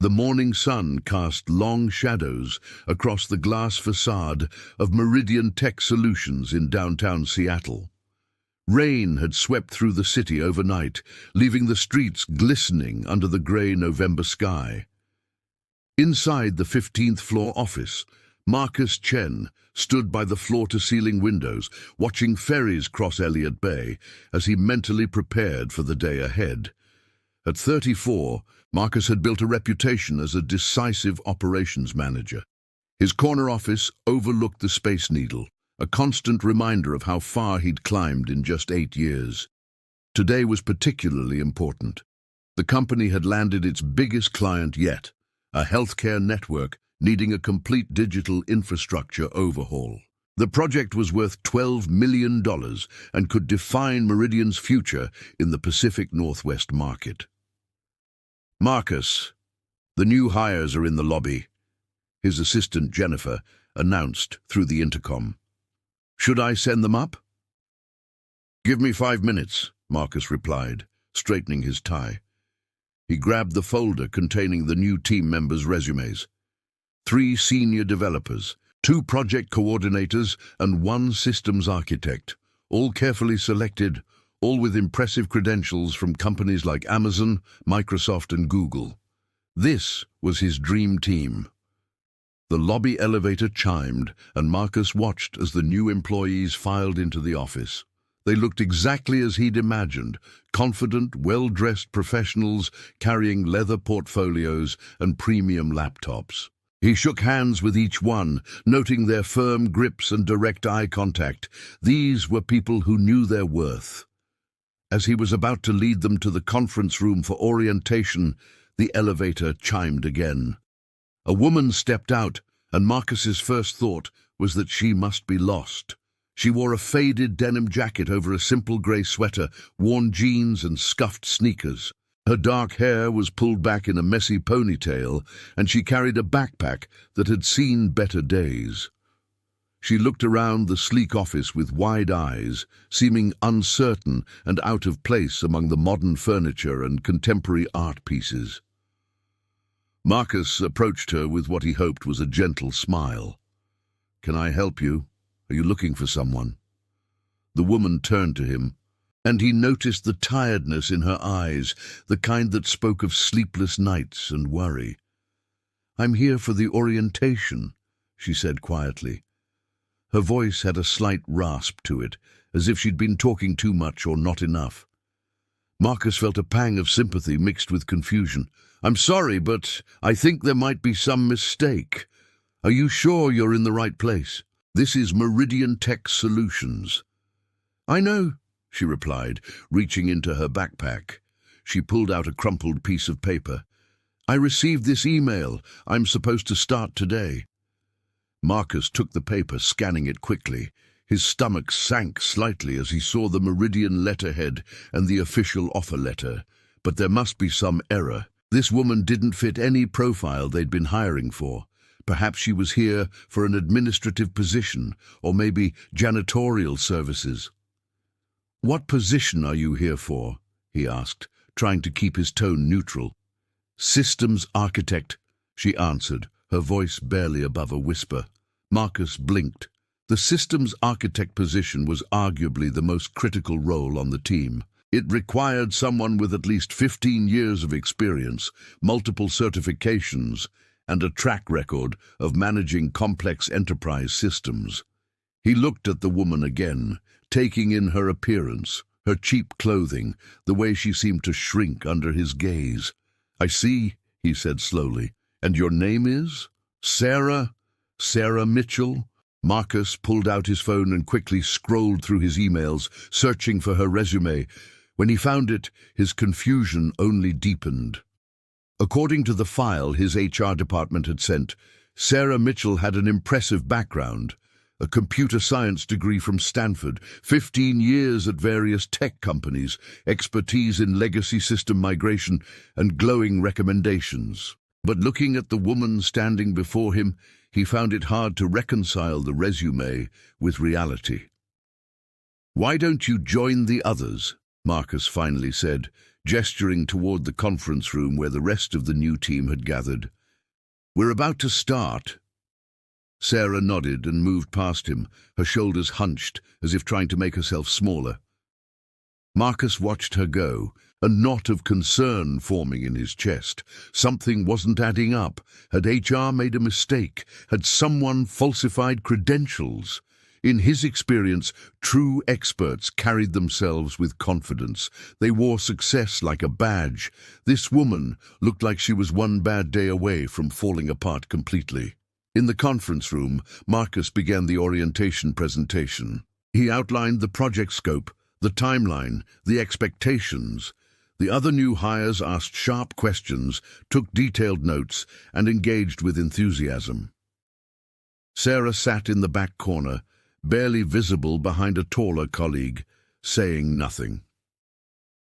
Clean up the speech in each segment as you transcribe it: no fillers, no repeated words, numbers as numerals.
The morning sun cast long shadows across the glass facade of Meridian Tech Solutions in downtown Seattle. Rain had swept through the city overnight, leaving the streets glistening under the grey November sky. Inside the 15th floor office, Marcus Chen stood by the floor-to-ceiling windows, watching ferries cross Elliott Bay as he mentally prepared for the day ahead. At 34, Marcus had built a reputation as a decisive operations manager. His corner office overlooked the Space Needle, a constant reminder of how far he'd climbed in just 8 years. Today was particularly important. The company had landed its biggest client yet, a healthcare network needing a complete digital infrastructure overhaul. The project was worth $12 million and could define Meridian's future in the Pacific Northwest market. "Marcus, the new hires are in the lobby," his assistant Jennifer announced through the intercom. "Should I send them up?" "Give me 5 minutes," Marcus replied, straightening his tie. He grabbed the folder containing the new team members' resumes. 3 senior developers, 2 project coordinators, and 1 systems architect, all carefully selected, all with impressive credentials from companies like Amazon, Microsoft, and Google. This was his dream team. The lobby elevator chimed, and Marcus watched as the new employees filed into the office. They looked exactly as he'd imagined, confident, well-dressed professionals carrying leather portfolios and premium laptops. He shook hands with each one, noting their firm grips and direct eye contact. These were people who knew their worth. As he was about to lead them to the conference room for orientation, the elevator chimed again. A woman stepped out, and Marcus's first thought was that she must be lost. She wore a faded denim jacket over a simple grey sweater, worn jeans and scuffed sneakers. Her dark hair was pulled back in a messy ponytail, and she carried a backpack that had seen better days. She looked around the sleek office with wide eyes, seeming uncertain and out of place among the modern furniture and contemporary art pieces. Marcus approached her with what he hoped was a gentle smile. "Can I help you? Are you looking for someone?" The woman turned to him, and he noticed the tiredness in her eyes, the kind that spoke of sleepless nights and worry. "I'm here for the orientation," she said quietly. Her voice had a slight rasp to it, as if she'd been talking too much or not enough. Marcus felt a pang of sympathy mixed with confusion. "I'm sorry, but I think there might be some mistake. Are you sure you're in the right place? This is Meridian Tech Solutions." "I know," she replied, reaching into her backpack. She pulled out a crumpled piece of paper. "I received this email. I'm supposed to start today." Marcus took the paper, scanning it quickly. His stomach sank slightly as he saw the Meridian letterhead and the official offer letter. But there must be some error. This woman didn't fit any profile they'd been hiring for. Perhaps she was here for an administrative position, or maybe janitorial services. "What position are you here for?" he asked, trying to keep his tone neutral. "Systems architect," she answered, her voice barely above a whisper. Marcus blinked. The systems architect position was arguably the most critical role on the team. It required someone with at least 15 years of experience, multiple certifications, and a track record of managing complex enterprise systems. He looked at the woman again, taking in her appearance, her cheap clothing, the way she seemed to shrink under his gaze. "I see," he said slowly. "And your name is? Sarah Mitchell?" Marcus pulled out his phone and quickly scrolled through his emails, searching for her resume. When he found it, his confusion only deepened. According to the file his HR department had sent, Sarah Mitchell had an impressive background. A computer science degree from Stanford, 15 years at various tech companies, expertise in legacy system migration, and glowing recommendations. But looking at the woman standing before him, he found it hard to reconcile the resume with reality. "Why don't you join the others?" Marcus finally said, gesturing toward the conference room where the rest of the new team had gathered. "We're about to start." Sarah nodded and moved past him, her shoulders hunched, as if trying to make herself smaller. Marcus watched her go, a knot of concern forming in his chest. Something wasn't adding up. Had HR made a mistake? Had someone falsified credentials? In his experience, true experts carried themselves with confidence. They wore success like a badge. This woman looked like she was one bad day away from falling apart completely. In the conference room, Marcus began the orientation presentation. He outlined the project scope, the timeline, the expectations. The other new hires asked sharp questions, took detailed notes, and engaged with enthusiasm. Sarah sat in the back corner, barely visible behind a taller colleague, saying nothing.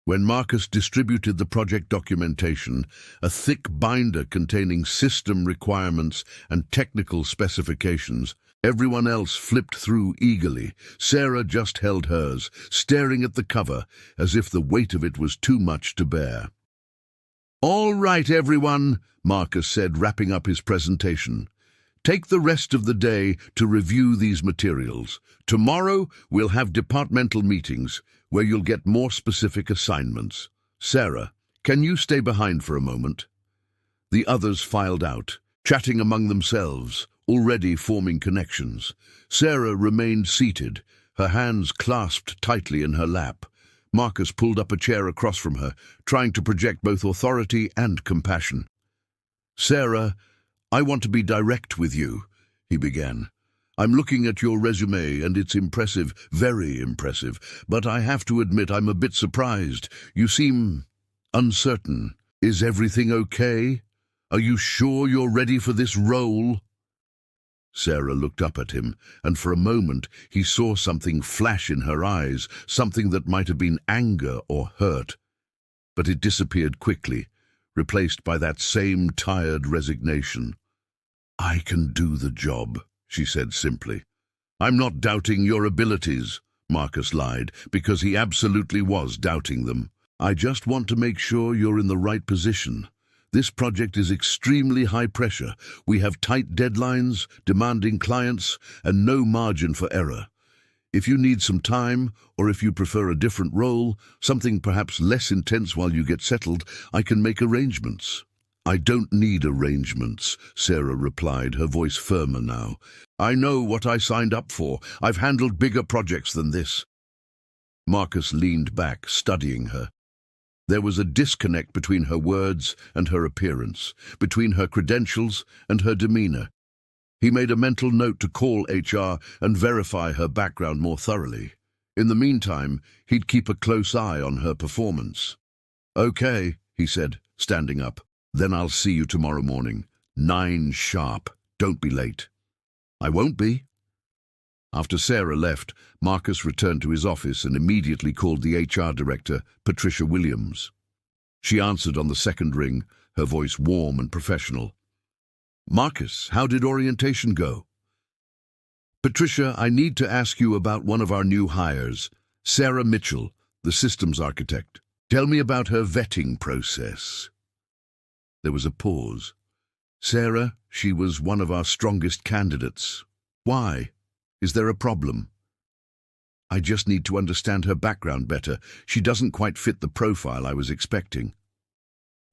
When Marcus distributed the project documentation, a thick binder containing system requirements and technical specifications, everyone else flipped through eagerly. Sarah just held hers, staring at the cover as if the weight of it was too much to bear. "All right, everyone," Marcus said, wrapping up his presentation. "Take the rest of the day to review these materials. Tomorrow we'll have departmental meetings where you'll get more specific assignments. Sarah, can you stay behind for a moment?" The others filed out, chatting among themselves, already forming connections. Sarah remained seated, her hands clasped tightly in her lap. Marcus pulled up a chair across from her, trying to project both authority and compassion. "Sarah, I want to be direct with you," he began. "I'm looking at your resume, and it's impressive, very impressive, but I have to admit I'm a bit surprised. You seem uncertain. Is everything okay? Are you sure you're ready for this role?" Sarah looked up at him, and for a moment he saw something flash in her eyes, something that might have been anger or hurt. But it disappeared quickly, replaced by that same tired resignation. "I can do the job," she said simply. "I'm not doubting your abilities," Marcus lied, because he absolutely was doubting them. "I just want to make sure you're in the right position. This project is extremely high pressure. We have tight deadlines, demanding clients, and no margin for error. If you need some time, or if you prefer a different role, something perhaps less intense while you get settled, I can make arrangements." "I don't need arrangements," Sarah replied, her voice firmer now. "I know what I signed up for. I've handled bigger projects than this." Marcus leaned back, studying her. There was a disconnect between her words and her appearance, between her credentials and her demeanor. He made a mental note to call HR and verify her background more thoroughly. In the meantime, he'd keep a close eye on her performance. "Okay," he said, standing up. "Then I'll see you tomorrow morning. 9 sharp. Don't be late." "I won't be." After Sarah left, Marcus returned to his office and immediately called the HR director, Patricia Williams. She answered on the second ring, her voice warm and professional. "Marcus, how did orientation go?" "Patricia, I need to ask you about one of our new hires, Sarah Mitchell, the systems architect. Tell me about her vetting process." There was a pause. "Sarah, she was one of our strongest candidates. Why? Is there a problem?" "I just need to understand her background better. She doesn't quite fit the profile I was expecting."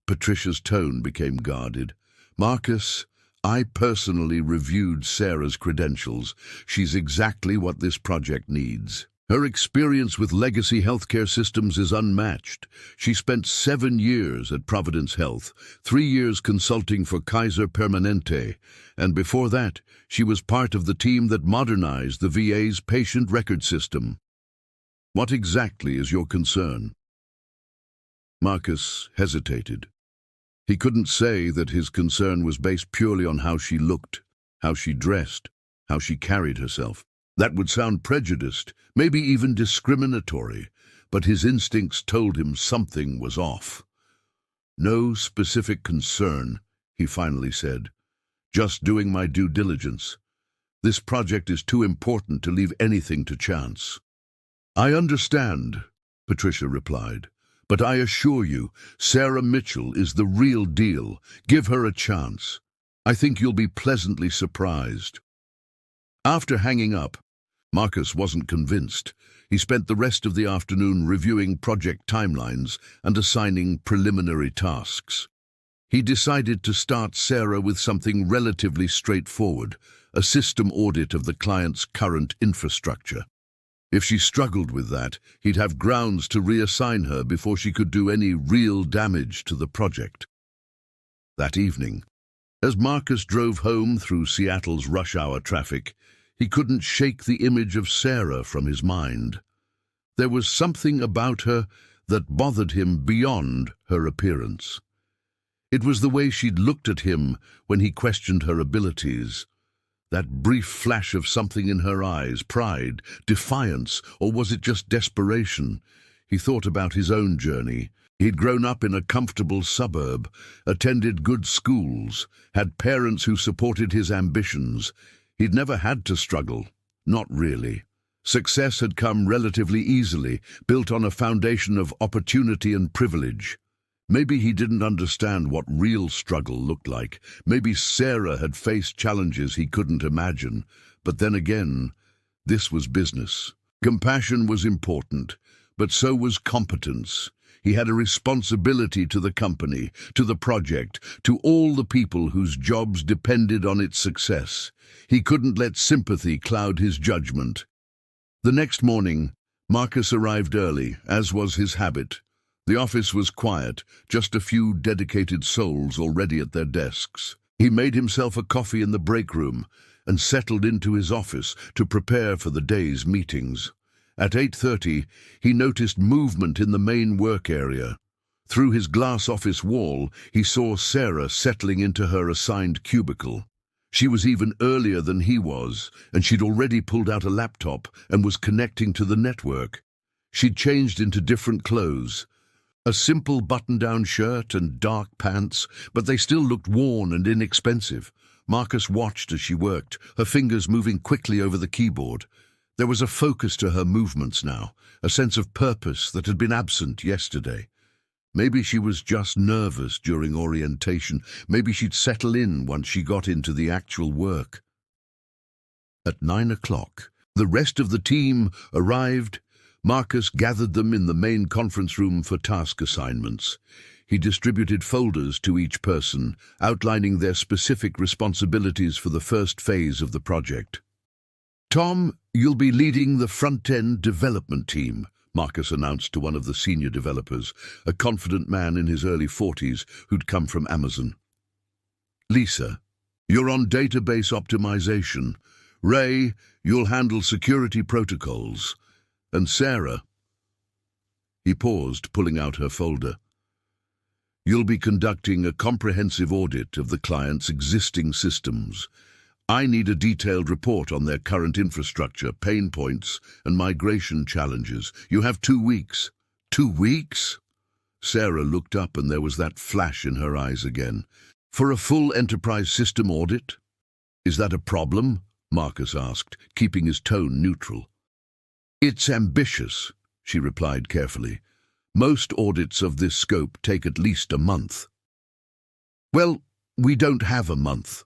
Patricia's tone became guarded. "Marcus, I personally reviewed Sarah's credentials. She's exactly what this project needs. Her experience with legacy healthcare systems is unmatched. She spent 7 years at Providence Health, 3 years consulting for Kaiser Permanente, and before that, she was part of the team that modernized the VA's patient record system. What exactly is your concern?" Marcus hesitated. He couldn't say that his concern was based purely on how she looked, how she dressed, how she carried herself. That would sound prejudiced, maybe even discriminatory, but his instincts told him something was off. "No specific concern," he finally said. "Just doing my due diligence. This project is too important to leave anything to chance." "I understand," Patricia replied. "But I assure you, Sarah Mitchell is the real deal. Give her a chance. I think you'll be pleasantly surprised." After hanging up, Marcus wasn't convinced. He spent the rest of the afternoon reviewing project timelines and assigning preliminary tasks. He decided to start Sarah with something relatively straightforward, a system audit of the client's current infrastructure. If she struggled with that, he'd have grounds to reassign her before she could do any real damage to the project. That evening, as Marcus drove home through Seattle's rush-hour traffic, he couldn't shake the image of Sarah from his mind. There was something about her that bothered him beyond her appearance. It was the way she'd looked at him when he questioned her abilities. That brief flash of something in her eyes, pride, defiance, or was it just desperation? He thought about his own journey. He'd grown up in a comfortable suburb, attended good schools, had parents who supported his ambitions. He'd never had to struggle. Not really. Success had come relatively easily, built on a foundation of opportunity and privilege. Maybe he didn't understand what real struggle looked like. Maybe Sarah had faced challenges he couldn't imagine. But then again, this was business. Compassion was important, but so was competence. He had a responsibility to the company, to the project, to all the people whose jobs depended on its success. He couldn't let sympathy cloud his judgment. The next morning, Marcus arrived early, as was his habit. The office was quiet, just a few dedicated souls already at their desks. He made himself a coffee in the break room and settled into his office to prepare for the day's meetings. At 8:30, he noticed movement in the main work area. Through his glass office wall, he saw Sarah settling into her assigned cubicle. She was even earlier than he was, and she'd already pulled out a laptop and was connecting to the network. She'd changed into different clothes. A simple button-down shirt and dark pants, but they still looked worn and inexpensive. Marcus watched as she worked, her fingers moving quickly over the keyboard. There was a focus to her movements now, a sense of purpose that had been absent yesterday. Maybe she was just nervous during orientation. Maybe she'd settle in once she got into the actual work. At 9 o'clock, the rest of the team arrived. Marcus gathered them in the main conference room for task assignments. He distributed folders to each person, outlining their specific responsibilities for the first phase of the project. "Tom, you'll be leading the front-end development team," Marcus announced to one of the senior developers, a confident man in his early 40s who'd come from Amazon. "Lisa, you're on database optimization. Ray, you'll handle security protocols. And Sarah," he paused, pulling out her folder, "you'll be conducting a comprehensive audit of the client's existing systems. I need a detailed report on their current infrastructure, pain points, and migration challenges. You have 2 weeks." 2 weeks? Sarah looked up and there was that flash in her eyes again. "For a full enterprise system audit? Is that a problem?" Marcus asked, keeping his tone neutral. "It's ambitious," she replied carefully. "Most audits of this scope take at least a month." "Well, we don't have a month.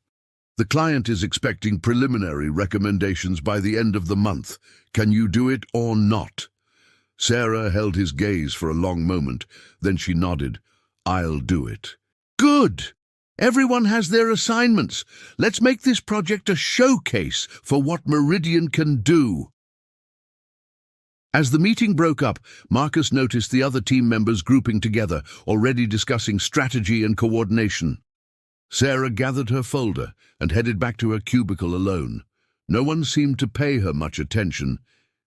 The client is expecting preliminary recommendations by the end of the month. Can you do it or not?" Sarah held his gaze for a long moment, then she nodded. "I'll do it." "Good! Everyone has their assignments. Let's make this project a showcase for what Meridian can do." As the meeting broke up, Marcus noticed the other team members grouping together, already discussing strategy and coordination. Sarah gathered her folder and headed back to her cubicle alone. No one seemed to pay her much attention,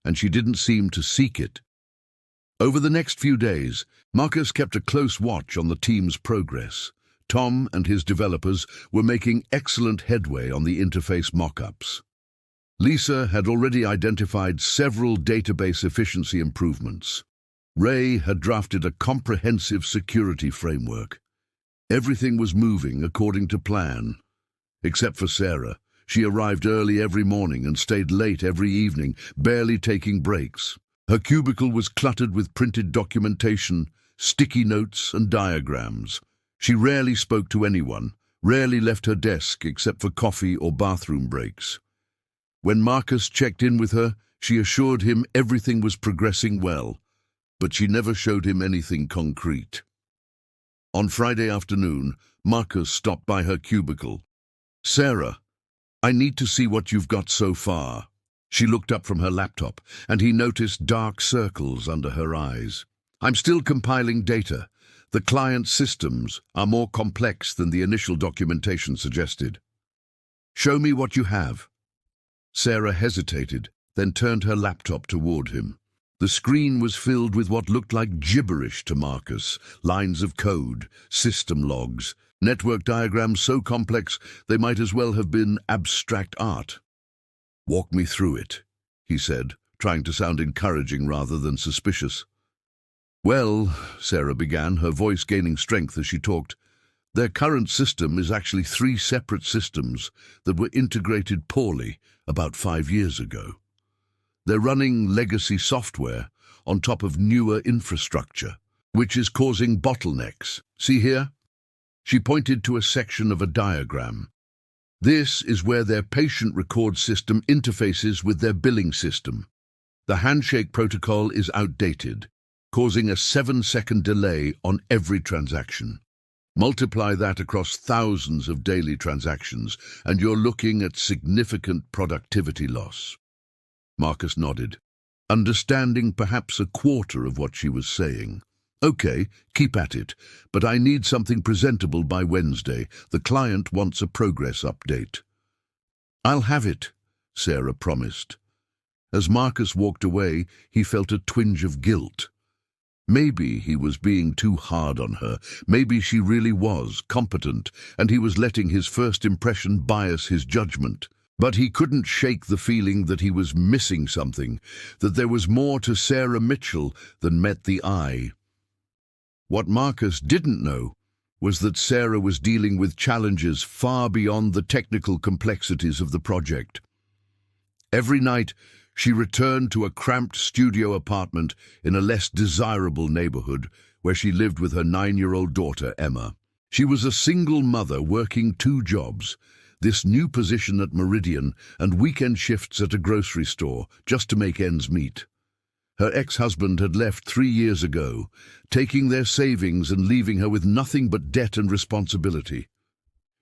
and she didn't seem to seek it. Over the next few days, Marcus kept a close watch on the team's progress. Tom and his developers were making excellent headway on the interface mock-ups. Lisa had already identified several database efficiency improvements. Ray had drafted a comprehensive security framework. Everything was moving according to plan. Except for Sarah. She arrived early every morning and stayed late every evening, barely taking breaks. Her cubicle was cluttered with printed documentation, sticky notes and diagrams. She rarely spoke to anyone, rarely left her desk except for coffee or bathroom breaks. When Marcus checked in with her, she assured him everything was progressing well, but she never showed him anything concrete. On Friday afternoon, Marcus stopped by her cubicle. "Sarah, I need to see what you've got so far." She looked up from her laptop, and he noticed dark circles under her eyes. "I'm still compiling data. The client's systems are more complex than the initial documentation suggested." "Show me what you have." Sarah hesitated, then turned her laptop toward him. The screen was filled with what looked like gibberish to Marcus, lines of code, system logs, network diagrams so complex they might as well have been abstract art. "Walk me through it," he said, trying to sound encouraging rather than suspicious. "Well," Sarah began, her voice gaining strength as she talked, "their current system is actually 3 separate systems that were integrated poorly about 5 years ago. They're running legacy software on top of newer infrastructure, which is causing bottlenecks. See here?" She pointed to a section of a diagram. "This is where their patient record system interfaces with their billing system. The handshake protocol is outdated, causing a 7-second delay on every transaction. Multiply that across thousands of daily transactions, and you're looking at significant productivity loss." Marcus nodded, understanding perhaps a quarter of what she was saying. "Okay, keep at it, but I need something presentable by Wednesday. The client wants a progress update." "I'll have it," Sarah promised. As Marcus walked away, he felt a twinge of guilt. Maybe he was being too hard on her. Maybe she really was competent, and he was letting his first impression bias his judgment. But he couldn't shake the feeling that he was missing something, that there was more to Sarah Mitchell than met the eye. What Marcus didn't know was that Sarah was dealing with challenges far beyond the technical complexities of the project. Every night, she returned to a cramped studio apartment in a less desirable neighborhood where she lived with her 9-year-old daughter, Emma. She was a single mother working 2 jobs, this new position at Meridian and weekend shifts at a grocery store, just to make ends meet. Her ex-husband had left 3 years ago, taking their savings and leaving her with nothing but debt and responsibility.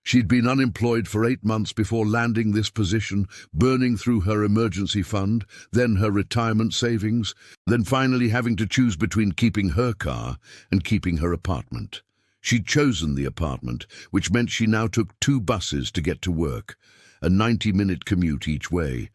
She'd been unemployed for 8 months before landing this position, burning through her emergency fund, then her retirement savings, then finally having to choose between keeping her car and keeping her apartment. She'd chosen the apartment, which meant she now took 2 buses to get to work, a 90-minute commute each way.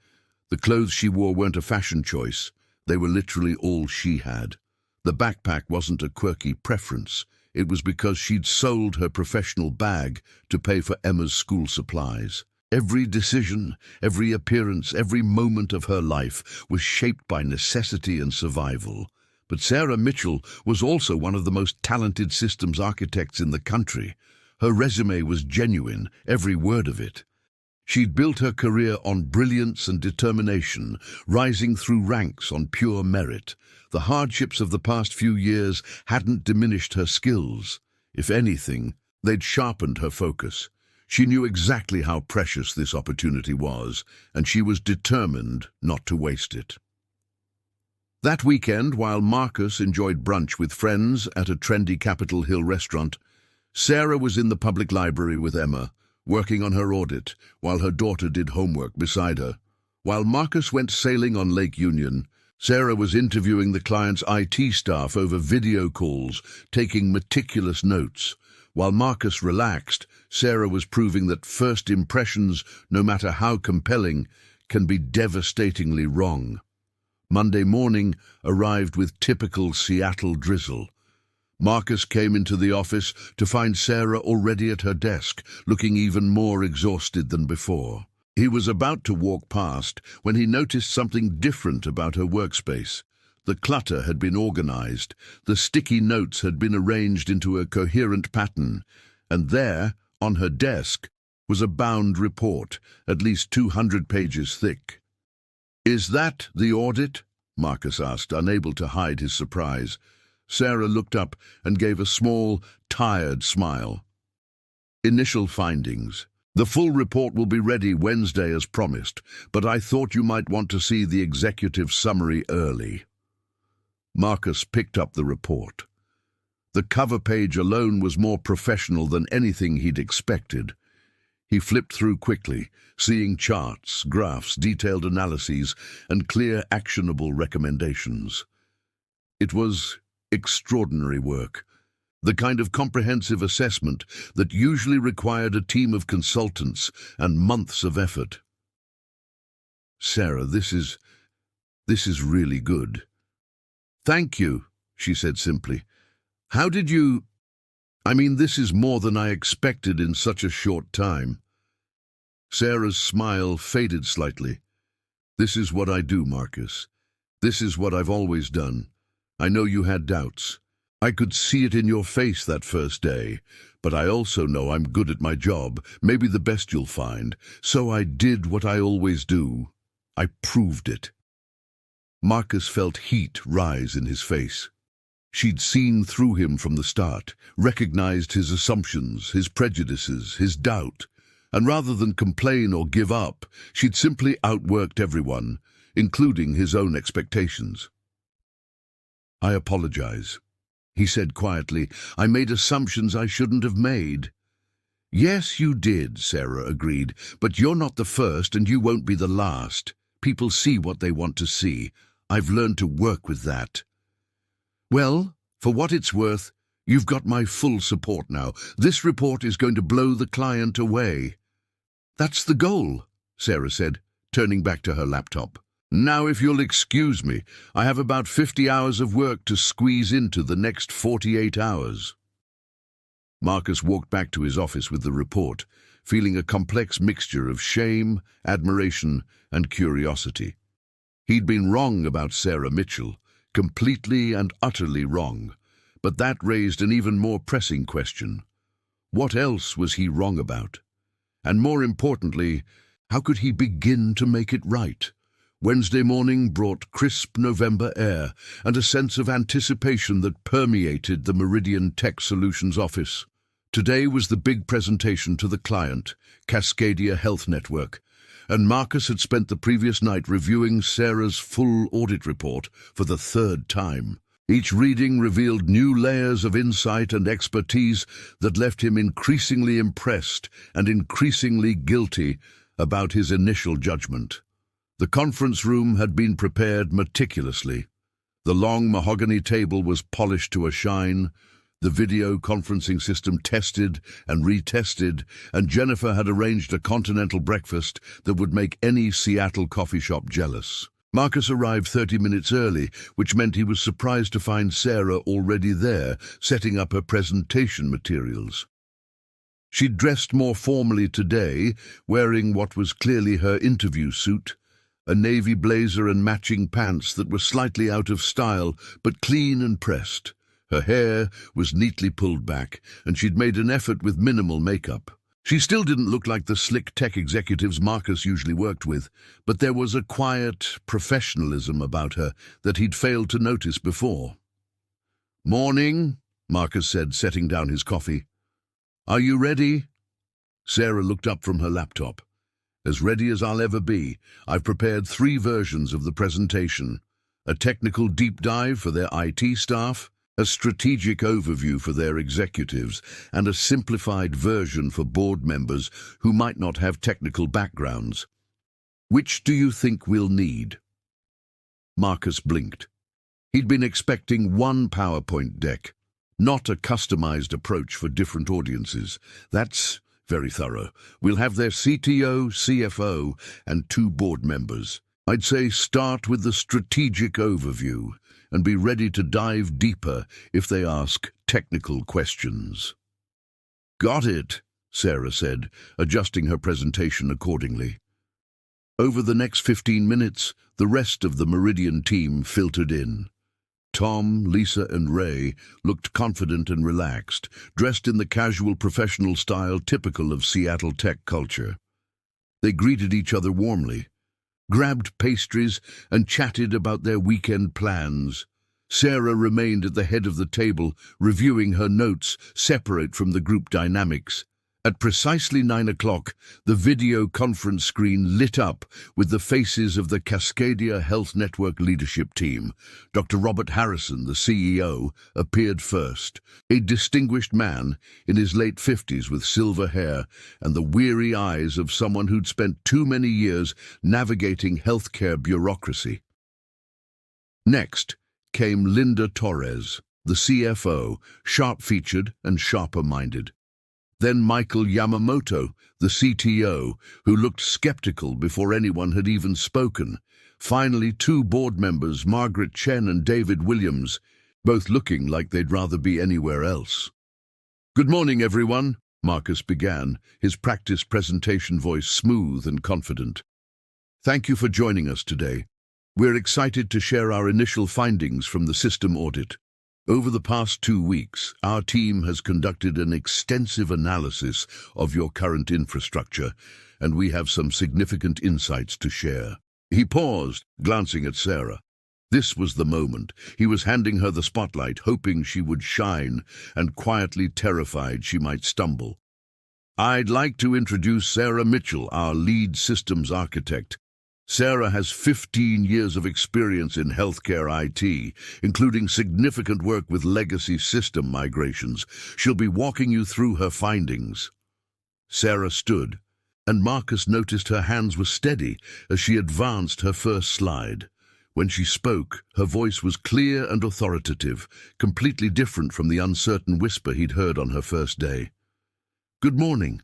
The clothes she wore weren't a fashion choice. They were literally all she had. The backpack wasn't a quirky preference. It was because she'd sold her professional bag to pay for Emma's school supplies. Every decision, every appearance, every moment of her life was shaped by necessity and survival. But Sarah Mitchell was also one of the most talented systems architects in the country. Her resume was genuine, every word of it. She'd built her career on brilliance and determination, rising through ranks on pure merit. The hardships of the past few years hadn't diminished her skills. If anything, they'd sharpened her focus. She knew exactly how precious this opportunity was, and she was determined not to waste it. That weekend, while Marcus enjoyed brunch with friends at a trendy Capitol Hill restaurant, Sarah was in the public library with Emma, working on her audit, while her daughter did homework beside her. While Marcus went sailing on Lake Union, Sarah was interviewing the client's IT staff over video calls, taking meticulous notes. While Marcus relaxed, Sarah was proving that first impressions, no matter how compelling, can be devastatingly wrong. Monday morning arrived with typical Seattle drizzle. Marcus came into the office to find Sarah already at her desk, looking even more exhausted than before. He was about to walk past when he noticed something different about her workspace. The clutter had been organized, the sticky notes had been arranged into a coherent pattern, and there, on her desk, was a bound report, at least 200 pages thick. "Is that the audit?" Marcus asked, unable to hide his surprise. Sarah looked up and gave a small, tired smile. Initial findings. The full report will be ready Wednesday as promised, but I thought you might want to see the executive summary early. Marcus picked up the report. The cover page alone was more professional than anything he'd expected. He flipped through quickly, seeing charts, graphs, detailed analyses, and clear, actionable recommendations. It was extraordinary work, the kind of comprehensive assessment that usually required a team of consultants and months of effort. "Sarah, this is really good." "Thank you," she said simply. "How did you... this is more than I expected in such a short time." Sarah's smile faded slightly. "This is what I do, Marcus. This is what I've always done. I know you had doubts. I could see it in your face that first day, but I also know I'm good at my job, maybe the best you'll find. So I did what I always do. I proved it." Marcus felt heat rise in his face. She'd seen through him from the start, recognized his assumptions, his prejudices, his doubt, and rather than complain or give up, she'd simply outworked everyone, including his own expectations. "I apologize," he said quietly. "I made assumptions I shouldn't have made." "Yes, you did," Sarah agreed, "but you're not the first and you won't be the last. People see what they want to see. I've learned to work with that." "Well, for what it's worth, you've got my full support now. This report is going to blow the client away." "That's the goal," Sarah said, turning back to her laptop. "Now, if you'll excuse me, I have about 50 hours of work to squeeze into the next 48 hours. Marcus walked back to his office with the report, feeling a complex mixture of shame, admiration, and curiosity. He'd been wrong about Sarah Mitchell, completely and utterly wrong, but that raised an even more pressing question. What else was he wrong about? And more importantly, how could he begin to make it right? Wednesday morning brought crisp November air and a sense of anticipation that permeated the Meridian Tech Solutions office. Today was the big presentation to the client, Cascadia Health Network, and Marcus had spent the previous night reviewing Sarah's full audit report for the third time. Each reading revealed new layers of insight and expertise that left him increasingly impressed and increasingly guilty about his initial judgment. The conference room had been prepared meticulously. The long mahogany table was polished to a shine, the video conferencing system tested and retested, and Jennifer had arranged a continental breakfast that would make any Seattle coffee shop jealous. Marcus arrived 30 minutes early, which meant he was surprised to find Sarah already there, setting up her presentation materials. She'd dressed more formally today, wearing what was clearly her interview suit, a navy blazer and matching pants that were slightly out of style, but clean and pressed. Her hair was neatly pulled back, and she'd made an effort with minimal makeup. She still didn't look like the slick tech executives Marcus usually worked with, but there was a quiet professionalism about her that he'd failed to notice before. "Morning," Marcus said, setting down his coffee. "Are you ready?" Sarah looked up from her laptop. "As ready as I'll ever be. I've prepared 3 versions of the presentation. A technical deep dive for their IT staff, a strategic overview for their executives, and a simplified version for board members who might not have technical backgrounds. Which do you think we'll need?" Marcus blinked. He'd been expecting one PowerPoint deck, not a customized approach for different audiences. That's very thorough. We'll have their CTO, CFO, and 2 board members. I'd say start with the strategic overview and be ready to dive deeper if they ask technical questions. "Got it," Sarah said, adjusting her presentation accordingly. Over the next 15 minutes, the rest of the Meridian team filtered in. Tom, Lisa, and Ray looked confident and relaxed, dressed in the casual professional style typical of Seattle tech culture. They greeted each other warmly. grabbed pastries, and chatted about their weekend plans. Sarah remained at the head of the table, reviewing her notes, separate from the group dynamics. At precisely 9 o'clock, the video conference screen lit up with the faces of the Cascadia Health Network leadership team. Dr. Robert Harrison, the CEO, appeared first, a distinguished man in his late 50s with silver hair and the weary eyes of someone who'd spent too many years navigating healthcare bureaucracy. Next came Linda Torres, the CFO, sharp-featured and sharper-minded. Then Michael Yamamoto, the CTO, who looked skeptical before anyone had even spoken. Finally, two board members, Margaret Chen and David Williams, both looking like they'd rather be anywhere else. "Good morning, everyone," Marcus began, his practiced presentation voice smooth and confident. "Thank you for joining us today. We're excited to share our initial findings from the system audit. Over the past 2 weeks, our team has conducted an extensive analysis of your current infrastructure, and we have some significant insights to share." He paused, glancing at Sarah. This was the moment. He was handing her the spotlight, hoping she would shine, and quietly terrified she might stumble. "I'd like to introduce Sarah Mitchell, our lead systems architect. Sarah has 15 years of experience in healthcare IT, including significant work with legacy system migrations. She'll be walking you through her findings." Sarah stood, and Marcus noticed her hands were steady as she advanced her first slide. When she spoke, her voice was clear and authoritative, completely different from the uncertain whisper he'd heard on her first day. "Good morning.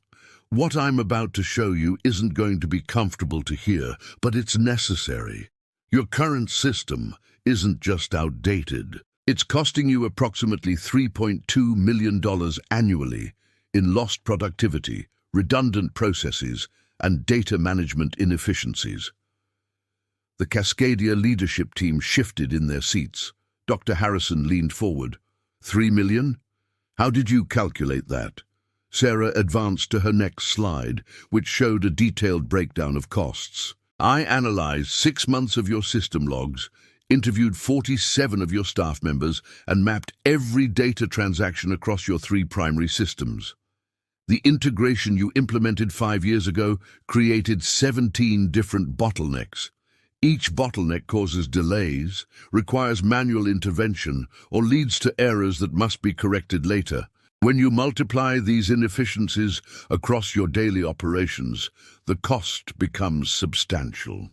What I'm about to show you isn't going to be comfortable to hear, but it's necessary. Your current system isn't just outdated. It's costing you approximately $3.2 million annually in lost productivity, redundant processes, and data management inefficiencies." The Cascadia leadership team shifted in their seats. Dr. Harrison leaned forward. $3 million? How did you calculate that?" Sarah advanced to her next slide, which showed a detailed breakdown of costs. "I analyzed 6 months of your system logs, interviewed 47 of your staff members, and mapped every data transaction across your 3 primary systems. The integration you implemented 5 years ago created 17 different bottlenecks. Each bottleneck causes delays, requires manual intervention, or leads to errors that must be corrected later. When you multiply these inefficiencies across your daily operations, the cost becomes substantial."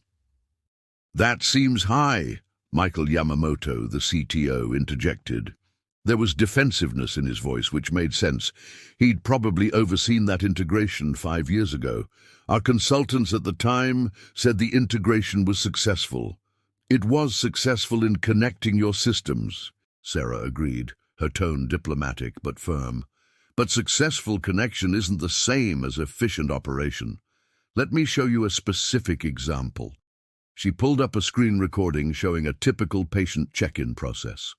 "That seems high," Michael Yamamoto, the CTO, interjected. There was defensiveness in his voice, which made sense. He'd probably overseen that integration 5 years ago. "Our consultants at the time said the integration was successful." "It was successful in connecting your systems," Sarah agreed, her tone diplomatic but firm. "But successful connection isn't the same as efficient operation. Let me show you a specific example." She pulled up a screen recording showing a typical patient check-in process.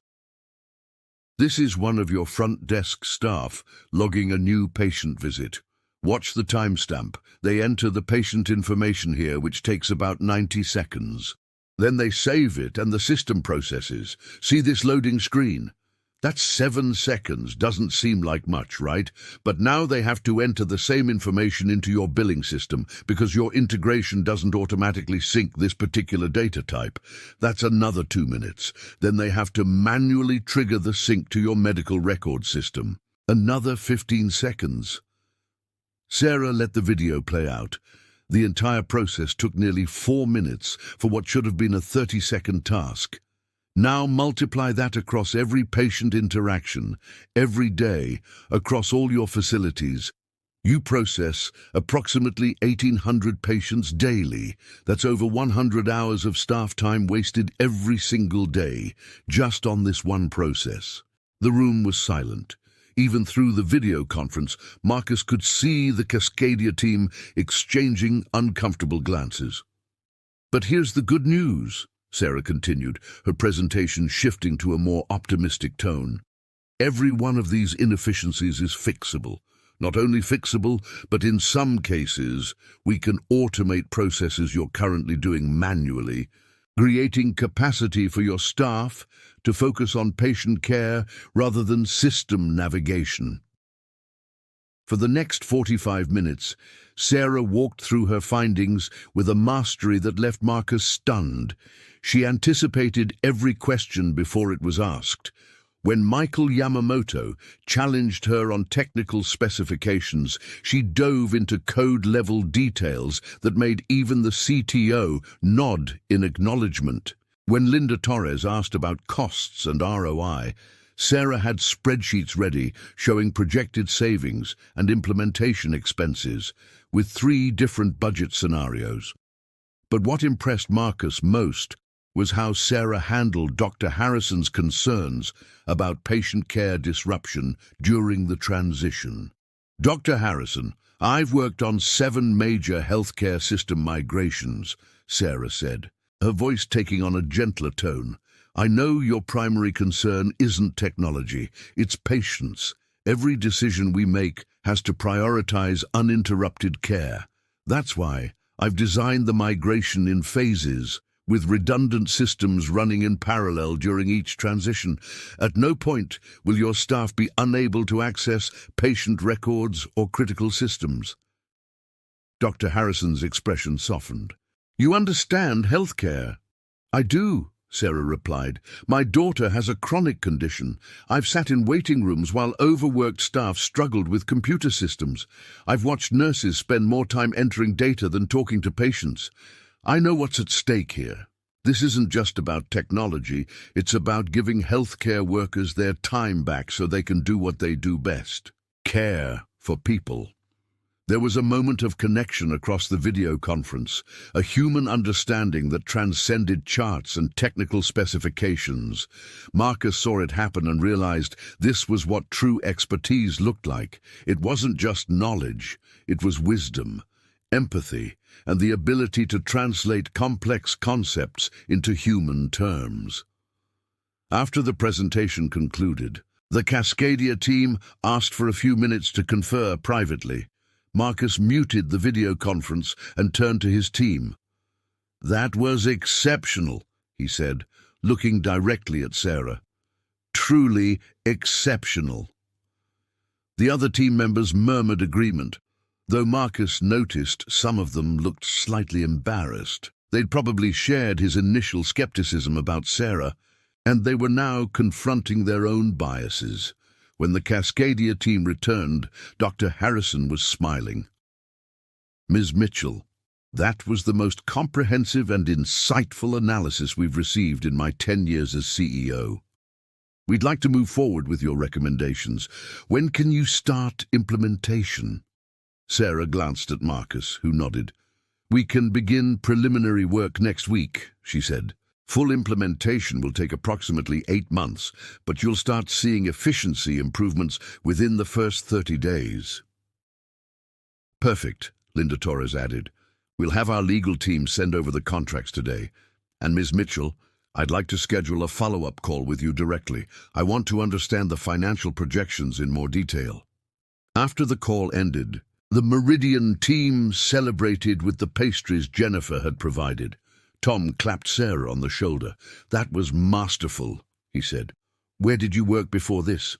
"This is one of your front desk staff logging a new patient visit. Watch the timestamp. They enter the patient information here, which takes about 90 seconds. Then they save it and the system processes. See this loading screen? That's 7 seconds. Doesn't seem like much, right? But now they have to enter the same information into your billing system because your integration doesn't automatically sync this particular data type. That's another 2 minutes. Then they have to manually trigger the sync to your medical record system. Another 15 seconds. Sarah let the video play out. The entire process took nearly 4 minutes for what should have been a 30-second task. Now multiply that across every patient interaction, every day, across all your facilities. You process approximately 1,800 patients daily. That's over 100 hours of staff time wasted every single day, just on this one process. The room was silent. Even through the video conference, Marcus could see the Cascadia team exchanging uncomfortable glances. "But here's the good news," Sarah continued, her presentation shifting to a more optimistic tone. "Every one of these inefficiencies is fixable. Not only fixable, but in some cases, we can automate processes you're currently doing manually, creating capacity for your staff to focus on patient care rather than system navigation. For the next 45 minutes, Sarah walked through her findings with a mastery that left Marcus stunned. She anticipated every question before it was asked. When Michael Yamamoto challenged her on technical specifications, she dove into code-level details that made even the CTO nod in acknowledgement. When Linda Torres asked about costs and ROI, Sarah had spreadsheets ready showing projected savings and implementation expenses, with 3 different budget scenarios. But what impressed Marcus most was how Sarah handled Dr. Harrison's concerns about patient care disruption during the transition. Dr. Harrison, I've worked on 7 major healthcare system migrations, Sarah said, her voice taking on a gentler tone. I know your primary concern isn't technology, it's patients. Every decision we make has to prioritize uninterrupted care. That's why I've designed the migration in phases, with redundant systems running in parallel during each transition. At no point will your staff be unable to access patient records or critical systems. Dr. Harrison's expression softened. You understand healthcare? I do, Sarah replied. My daughter has a chronic condition. I've sat in waiting rooms while overworked staff struggled with computer systems. I've watched nurses spend more time entering data than talking to patients. I know what's at stake here. This isn't just about technology, it's about giving healthcare workers their time back so they can do what they do best. Care for people. There was a moment of connection across the video conference, a human understanding that transcended charts and technical specifications. Marcus saw it happen and realized this was what true expertise looked like. It wasn't just knowledge, it was wisdom, empathy, and the ability to translate complex concepts into human terms. After the presentation concluded, the Cascadia team asked for a few minutes to confer privately. Marcus muted the video conference and turned to his team. That was exceptional, he said, looking directly at Sarah. Truly exceptional. The other team members murmured agreement, though Marcus noticed some of them looked slightly embarrassed. They'd probably shared his initial skepticism about Sarah, and they were now confronting their own biases. When the Cascadia team returned, Dr. Harrison was smiling. Ms. Mitchell, that was the most comprehensive and insightful analysis we've received in my 10 years as CEO. We'd like to move forward with your recommendations. When can you start implementation? Sarah glanced at Marcus, who nodded. We can begin preliminary work next week, she said. Full implementation will take approximately 8 months, but you'll start seeing efficiency improvements within the first 30 days. Perfect, Linda Torres added. We'll have our legal team send over the contracts today. And Ms. Mitchell, I'd like to schedule a follow-up call with you directly. I want to understand the financial projections in more detail. After the call ended, the Meridian team celebrated with the pastries Jennifer had provided. Tom clapped Sarah on the shoulder. That was masterful, he said. Where did you work before this?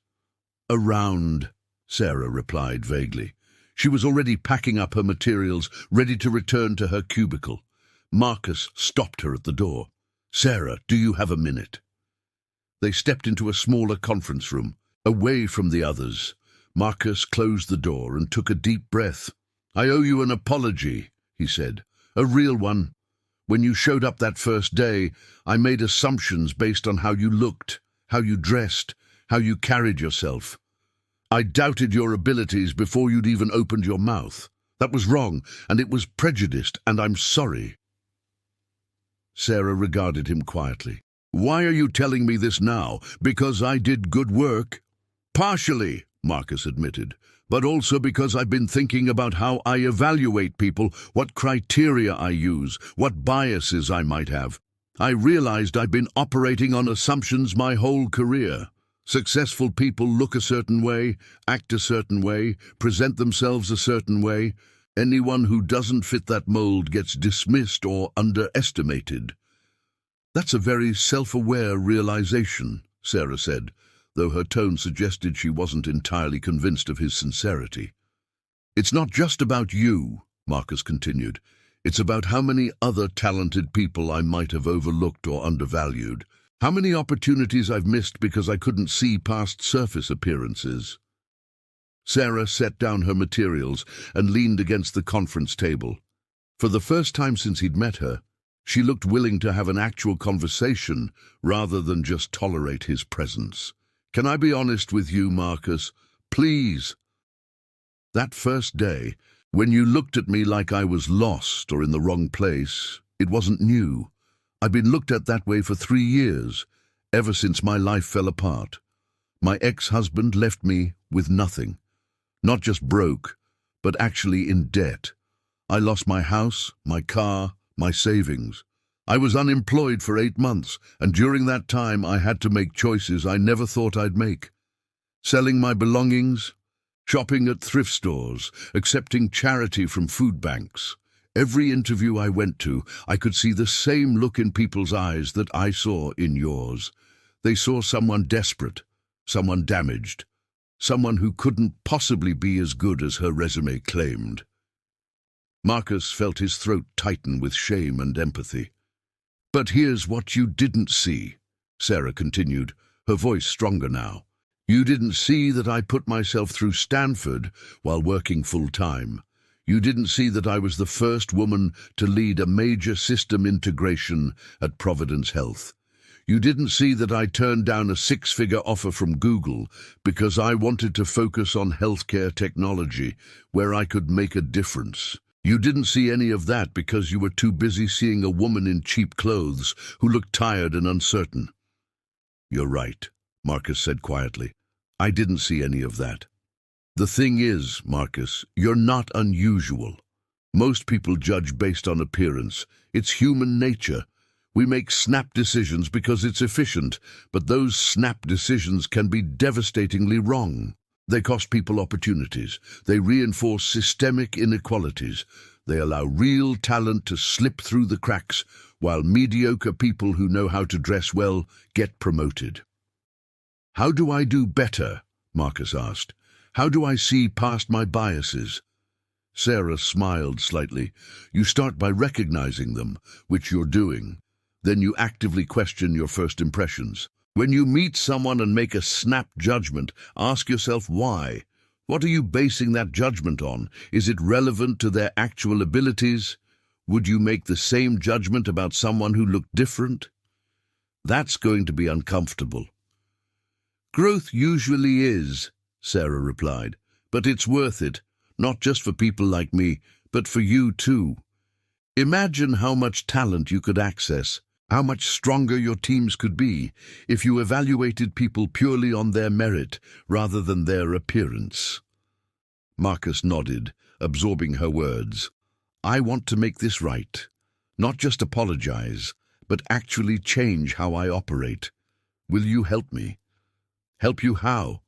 Around, Sarah replied vaguely. She was already packing up her materials, ready to return to her cubicle. Marcus stopped her at the door. Sarah, do you have a minute? They stepped into a smaller conference room, away from the others. Marcus closed the door and took a deep breath. I owe you an apology, he said. A real one. When you showed up that first day, I made assumptions based on how you looked, how you dressed, how you carried yourself. I doubted your abilities before you'd even opened your mouth. That was wrong, and it was prejudiced, and I'm sorry. Sarah regarded him quietly. Why are you telling me this now? Because I did good work? Partially, Marcus admitted, but also because I've been thinking about how I evaluate people, what criteria I use, what biases I might have. I realized I've been operating on assumptions my whole career. Successful people look a certain way, act a certain way, present themselves a certain way. Anyone who doesn't fit that mold gets dismissed or underestimated. That's a very self-aware realization, Sarah said, though her tone suggested she wasn't entirely convinced of his sincerity. It's not just about you, Marcus continued. It's about how many other talented people I might have overlooked or undervalued. How many opportunities I've missed because I couldn't see past surface appearances. Sarah set down her materials and leaned against the conference table. For the first time since he'd met her, she looked willing to have an actual conversation rather than just tolerate his presence. Can I be honest with you, Marcus? Please. That first day, when you looked at me like I was lost or in the wrong place, it wasn't new. I've been looked at that way for 3 years, ever since my life fell apart. My ex-husband left me with nothing. Not just broke, but actually in debt. I lost my house, my car, my savings. I was unemployed for 8 months, and during that time I had to make choices I never thought I'd make. Selling my belongings, shopping at thrift stores, accepting charity from food banks. Every interview I went to, I could see the same look in people's eyes that I saw in yours. They saw someone desperate, someone damaged, someone who couldn't possibly be as good as her resume claimed. Marcus felt his throat tighten with shame and empathy. But here's what you didn't see, Sarah continued, her voice stronger now. You didn't see that I put myself through Stanford while working full-time. You didn't see that I was the first woman to lead a major system integration at Providence Health. You didn't see that I turned down a 6-figure offer from Google because I wanted to focus on healthcare technology, where I could make a difference. You didn't see any of that because you were too busy seeing a woman in cheap clothes who looked tired and uncertain. You're right, Marcus said quietly. I didn't see any of that. The thing is, Marcus, you're not unusual. Most people judge based on appearance. It's human nature. We make snap decisions because it's efficient, but those snap decisions can be devastatingly wrong. They cost people opportunities. They reinforce systemic inequalities. They allow real talent to slip through the cracks, while mediocre people who know how to dress well get promoted. How do I do better? Marcus asked. How do I see past my biases? Sarah smiled slightly. You start by recognizing them, which you're doing. Then you actively question your first impressions. When you meet someone and make a snap judgment, ask yourself why. What are you basing that judgment on? Is it relevant to their actual abilities? Would you make the same judgment about someone who looked different? That's going to be uncomfortable. Growth usually is, Sarah replied, but it's worth it, not just for people like me, but for you too. Imagine how much talent you could access, how much stronger your teams could be if you evaluated people purely on their merit rather than their appearance. Marcus nodded, absorbing her words. I want to make this right. Not just apologize, but actually change how I operate. Will you help me? Help you how?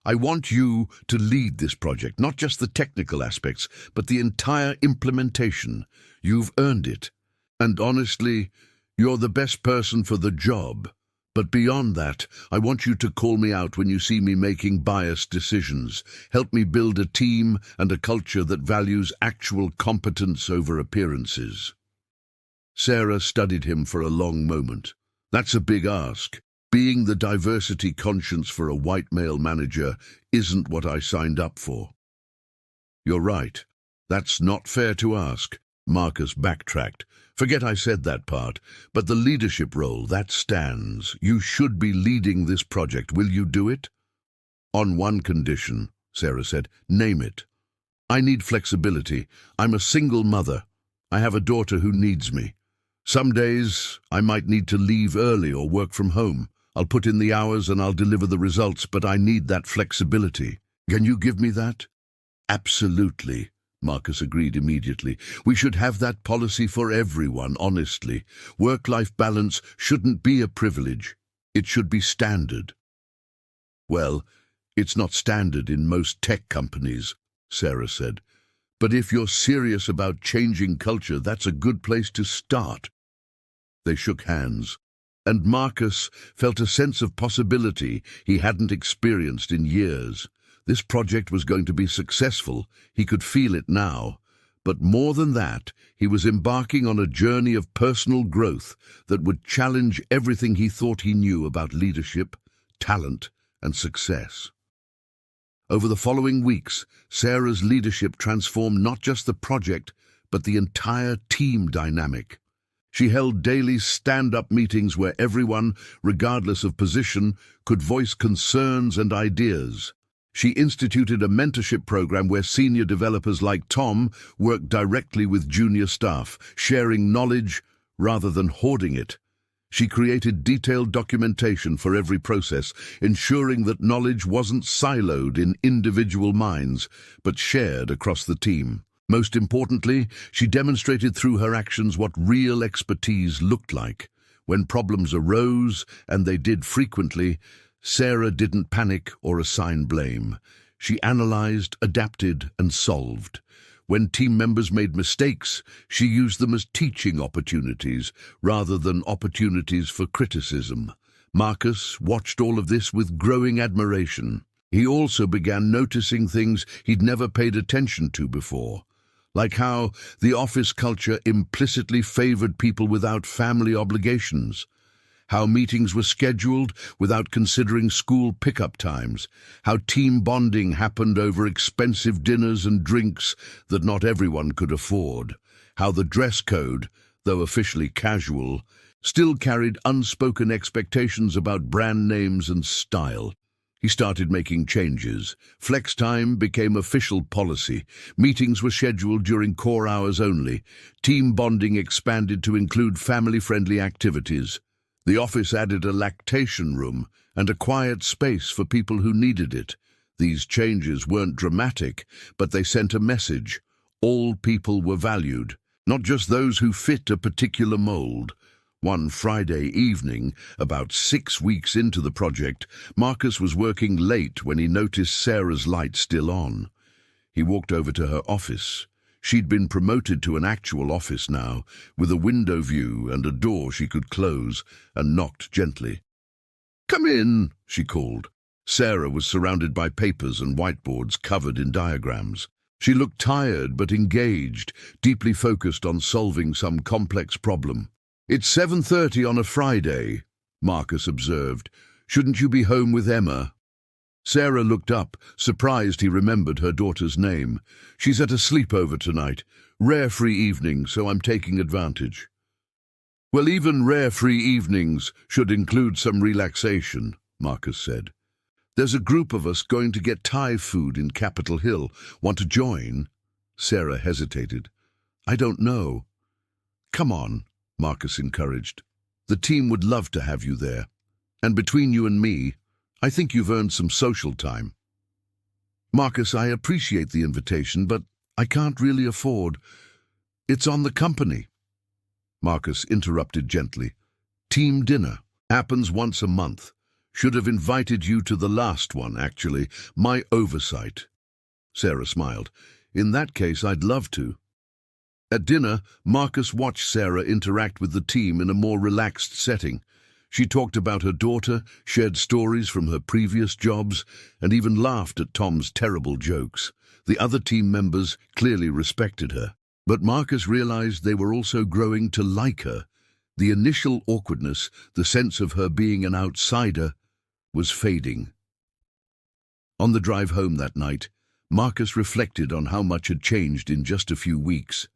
I want you to lead this project, not just the technical aspects, but the entire implementation. You've earned it. And honestly, you're the best person for the job. But beyond that, I want you to call me out when you see me making biased decisions. Help me build a team and a culture that values actual competence over appearances. Sarah studied him for a long moment. That's a big ask. Being the diversity conscience for a white male manager isn't what I signed up for. You're right. That's not fair to ask. Marcus backtracked. Forget I said that part, but the leadership role, that stands. You should be leading this project. Will you do it? On one condition, Sarah said. Name it. I need flexibility. I'm a single mother. I have a daughter who needs me. Some days I might need to leave early or work from home. I'll put in the hours and I'll deliver the results, but I need that flexibility. Can you give me that? Absolutely, Marcus agreed immediately. We should have that policy for everyone, honestly. Work-life balance shouldn't be a privilege. It should be standard. Well, it's not standard in most tech companies, Sarah said. But if you're serious about changing culture, that's a good place to start. They shook hands, and Marcus felt a sense of possibility he hadn't experienced in years. This project was going to be successful. He could feel it now. But more than that, he was embarking on a journey of personal growth that would challenge everything he thought he knew about leadership, talent, and success. Over the following weeks, Sarah's leadership transformed not just the project, but the entire team dynamic. She held daily stand-up meetings where everyone, regardless of position, could voice concerns and ideas. She instituted a mentorship program where senior developers like Tom worked directly with junior staff, sharing knowledge rather than hoarding it. She created detailed documentation for every process, ensuring that knowledge wasn't siloed in individual minds, but shared across the team. Most importantly, she demonstrated through her actions what real expertise looked like. When problems arose, and they did frequently, Sarah didn't panic or assign blame. She analyzed, adapted, and solved. When team members made mistakes, she used them as teaching opportunities rather than opportunities for criticism. Marcus watched all of this with growing admiration. He also began noticing things he'd never paid attention to before, like how the office culture implicitly favored people without family obligations, how meetings were scheduled without considering school pickup times, how team bonding happened over expensive dinners and drinks that not everyone could afford, how the dress code, though officially casual, still carried unspoken expectations about brand names and style. He started making changes. Flex time became official policy. Meetings were scheduled during core hours only. Team bonding expanded to include family-friendly activities. The office added a lactation room and a quiet space for people who needed it. These changes weren't dramatic, but they sent a message. All people were valued, not just those who fit a particular mold. One Friday evening, about 6 weeks into the project, Marcus was working late when he noticed Sarah's light still on. He walked over to her office. She'd been promoted to an actual office now, with a window view and a door she could close, and knocked gently. "Come in," she called. Sarah was surrounded by papers and whiteboards covered in diagrams. She looked tired but engaged, deeply focused on solving some complex problem. "It's 7:30 on a Friday," Marcus observed. "Shouldn't you be home with Emma?" Sarah looked up, surprised he remembered her daughter's name. "She's at a sleepover tonight. Rare free evening, so I'm taking advantage." "Well, even rare free evenings should include some relaxation," Marcus said. "There's a group of us going to get Thai food in Capitol Hill. Want to join?" Sarah hesitated. "I don't know." "Come on," Marcus encouraged. "The team would love to have you there. And between you and me, I think you've earned some social time." "Marcus, I appreciate the invitation, but I can't really afford. It's on the company." Marcus interrupted gently. "Team dinner happens once a month. Should have invited you to the last one, actually. My oversight." Sarah smiled. "In that case, I'd love to." At dinner, Marcus watched Sarah interact with the team in a more relaxed setting. She talked about her daughter, shared stories from her previous jobs, and even laughed at Tom's terrible jokes. The other team members clearly respected her, but Marcus realized they were also growing to like her. The initial awkwardness, the sense of her being an outsider, was fading. On the drive home that night, Marcus reflected on how much had changed in just a few weeks.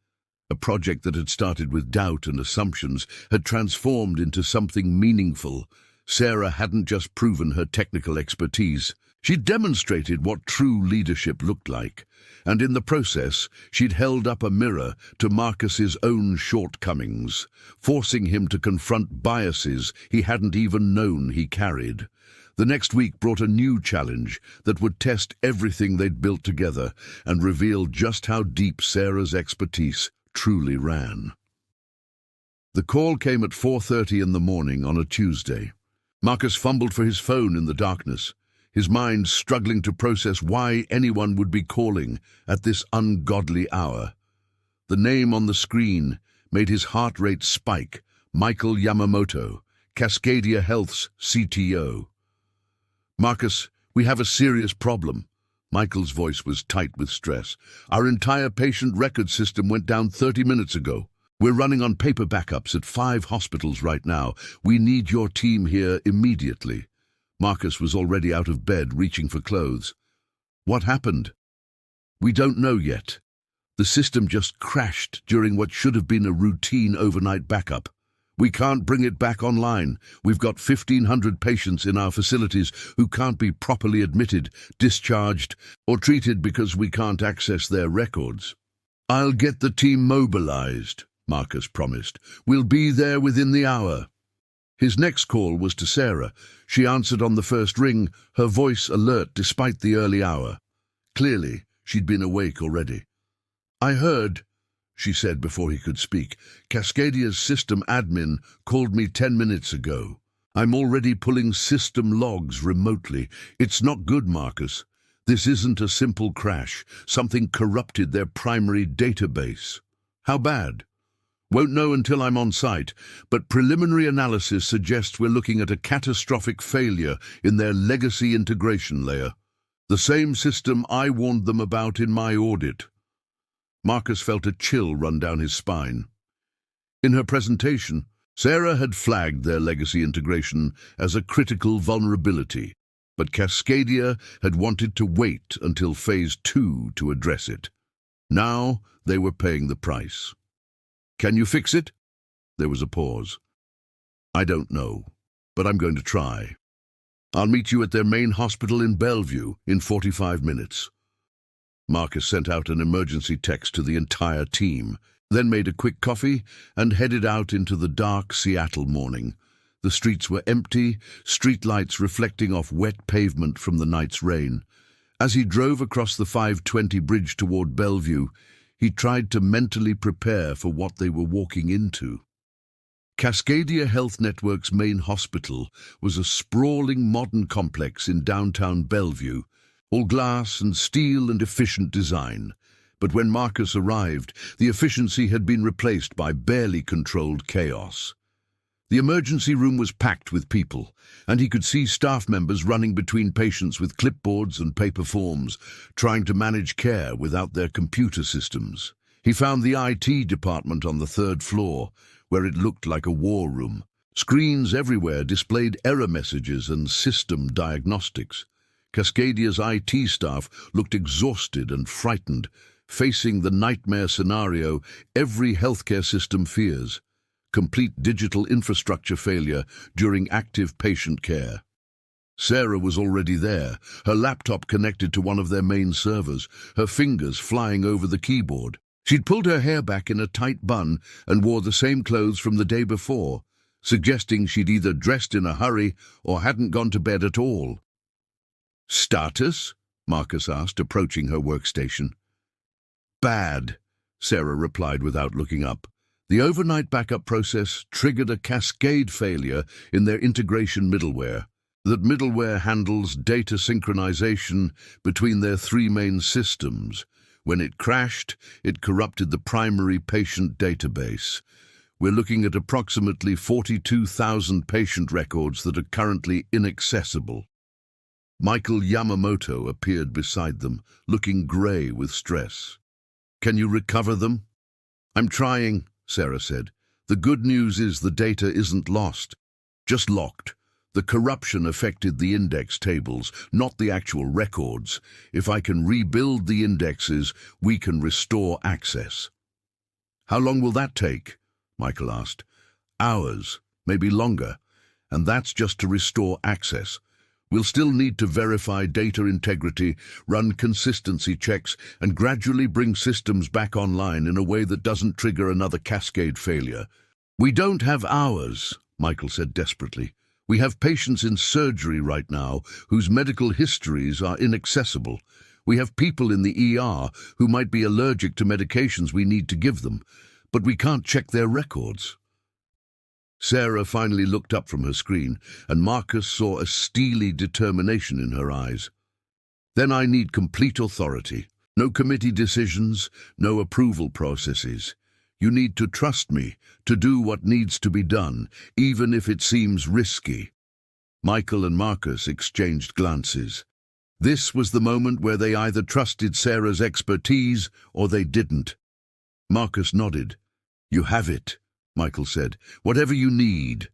A project that had started with doubt and assumptions had transformed into something meaningful. Sarah hadn't just proven her technical expertise. She'd demonstrated what true leadership looked like, and in the process, she'd held up a mirror to Marcus's own shortcomings, forcing him to confront biases he hadn't even known he carried. The next week brought a new challenge that would test everything they'd built together and reveal just how deep Sarah's expertise truly ran. The call came at 4:30 in the morning on a Tuesday. Marcus fumbled for his phone in the darkness. his mind struggling to process why anyone would be calling at this ungodly hour. The name on the screen made his heart rate spike. Michael Yamamoto, Cascadia Health's CTO. "Marcus, we have a serious problem." Michael's voice was tight with stress. "Our entire patient record system went down 30 minutes ago. We're running on paper backups at 5 hospitals right now. We need your team here immediately." Marcus was already out of bed, reaching for clothes. "What happened?" "We don't know yet. The system just crashed during what should have been a routine overnight backup. We can't bring it back online. We've got 1,500 patients in our facilities who can't be properly admitted, discharged, or treated because we can't access their records." "I'll get the team mobilized," Marcus promised. "We'll be there within the hour." His next call was to Sarah. She answered on the first ring, her voice alert despite the early hour. Clearly, she'd been awake already. "I heard," she said before he could speak. "Cascadia's system admin called me 10 minutes ago. I'm already pulling system logs remotely. It's not good, Marcus. This isn't a simple crash. Something corrupted their primary database." "How bad?" "Won't know until I'm on site, but preliminary analysis suggests we're looking at a catastrophic failure in their legacy integration layer. The same system I warned them about in my audit." Marcus felt a chill run down his spine. In her presentation, Sarah had flagged their legacy integration as a critical vulnerability, but Cascadia had wanted to wait until Phase 2 to address it. Now they were paying the price. "Can you fix it?" There was a pause. "I don't know, but I'm going to try. I'll meet you at their main hospital in Bellevue in 45 minutes. Marcus sent out an emergency text to the entire team, then made a quick coffee and headed out into the dark Seattle morning. The streets were empty, streetlights reflecting off wet pavement from the night's rain. As he drove across the 520 bridge toward Bellevue, he tried to mentally prepare for what they were walking into. Cascadia Health Network's main hospital was a sprawling modern complex in downtown Bellevue, all glass and steel and efficient design. But when Marcus arrived, the efficiency had been replaced by barely controlled chaos. The emergency room was packed with people, and he could see staff members running between patients with clipboards and paper forms, trying to manage care without their computer systems. He found the IT department on the 3rd floor, where it looked like a war room. Screens everywhere displayed error messages and system diagnostics. Cascadia's IT staff looked exhausted and frightened, facing the nightmare scenario every healthcare system fears: complete digital infrastructure failure during active patient care. Sarah was already there, her laptop connected to one of their main servers, her fingers flying over the keyboard. She'd pulled her hair back in a tight bun and wore the same clothes from the day before, suggesting she'd either dressed in a hurry or hadn't gone to bed at all. "Status?" Marcus asked, approaching her workstation. "Bad," Sarah replied without looking up. The overnight backup process triggered a cascade failure in their integration middleware. That middleware handles data synchronization between their 3 main systems. When it crashed, it corrupted the primary patient database. We're looking at approximately 42,000 patient records that are currently inaccessible. Michael Yamamoto appeared beside them, looking grey with stress. "Can you recover them?" "I'm trying," Sarah said. "The good news is the data isn't lost, just locked. The corruption affected the index tables, not the actual records. If I can rebuild the indexes, we can restore access." "How long will that take?" Michael asked. "Hours, maybe longer, and that's just to restore access. We'll still need to verify data integrity, run consistency checks, and gradually bring systems back online in a way that doesn't trigger another cascade failure." "We don't have hours," Michael said desperately. "We have patients in surgery right now whose medical histories are inaccessible. We have people in the ER who might be allergic to medications we need to give them, but we can't check their records." Sarah finally looked up from her screen, and Marcus saw a steely determination in her eyes. Then I need complete authority. No committee decisions, no approval processes. You need to trust me to do what needs to be done, even if it seems risky. Michael and Marcus exchanged glances. This was the moment where they either trusted Sarah's expertise or they didn't. Marcus nodded. "You have it," Michael said. "Whatever you need."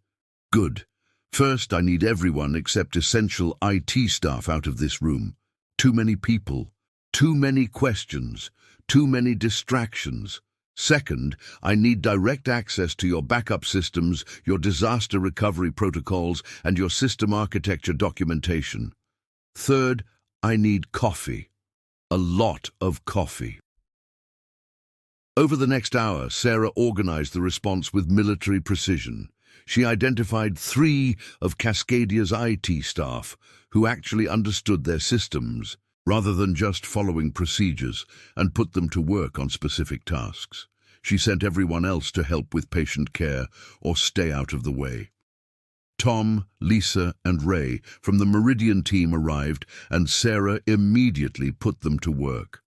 "Good. First, I need everyone except essential IT staff out of this room. Too many people, too many questions, too many distractions. Second, I need direct access to your backup systems, your disaster recovery protocols, and your system architecture documentation. Third, I need coffee. A lot of coffee. Over the next hour, Sarah organized the response with military precision. She identified 3 of Cascadia's IT staff who actually understood their systems, rather than just following procedures, and put them to work on specific tasks. She sent everyone else to help with patient care or stay out of the way. Tom, Lisa, and Ray from the Meridian team arrived, and Sarah immediately put them to work.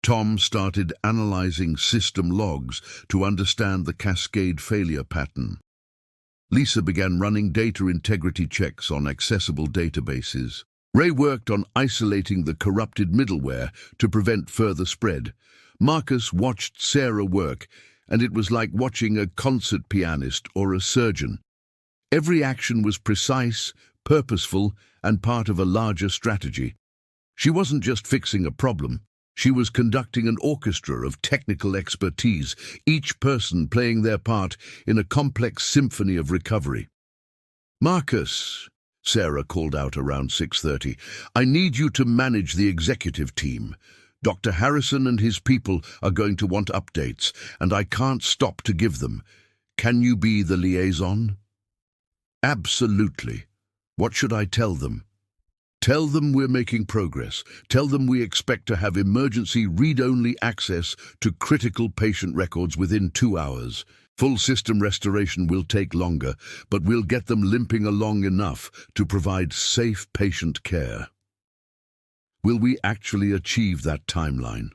Tom started analyzing system logs to understand the cascade failure pattern. Lisa began running data integrity checks on accessible databases. Ray worked on isolating the corrupted middleware to prevent further spread. Marcus watched Sarah work, and it was like watching a concert pianist or a surgeon. Every action was precise, purposeful, and part of a larger strategy. She wasn't just fixing a problem. She was conducting an orchestra of technical expertise, each person playing their part in a complex symphony of recovery. "Marcus," Sarah called out around 6:30, "I need you to manage the executive team. Dr. Harrison and his people are going to want updates, and I can't stop to give them. Can you be the liaison?" "Absolutely. What should I tell them?" "Tell them we're making progress. Tell them we expect to have emergency read-only access to critical patient records within 2 hours. Full system restoration will take longer, but we'll get them limping along enough to provide safe patient care." "Will we actually achieve that timeline?"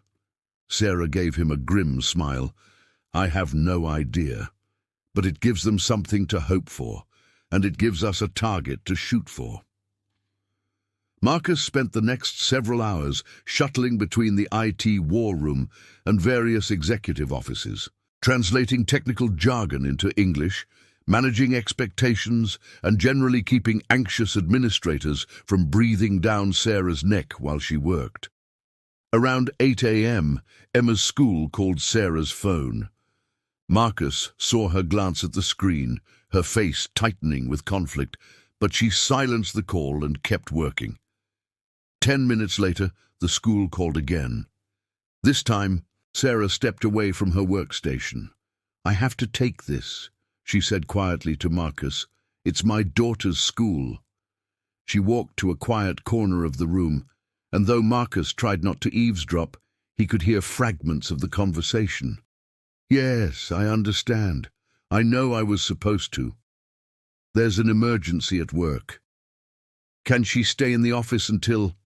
Sarah gave him a grim smile. "I have no idea, but it gives them something to hope for, and it gives us a target to shoot for." Marcus spent the next several hours shuttling between the IT war room and various executive offices, translating technical jargon into English, managing expectations, and generally keeping anxious administrators from breathing down Sarah's neck while she worked. Around 8 a.m., Emma's school called Sarah's phone. Marcus saw her glance at the screen, her face tightening with conflict, but she silenced the call and kept working. 10 minutes later, the school called again. This time, Sarah stepped away from her workstation. "I have to take this," she said quietly to Marcus. "It's my daughter's school." She walked to a quiet corner of the room, and though Marcus tried not to eavesdrop, he could hear fragments of the conversation. "Yes, I understand. I know I was supposed to. There's an emergency at work. Can she stay in the office until—"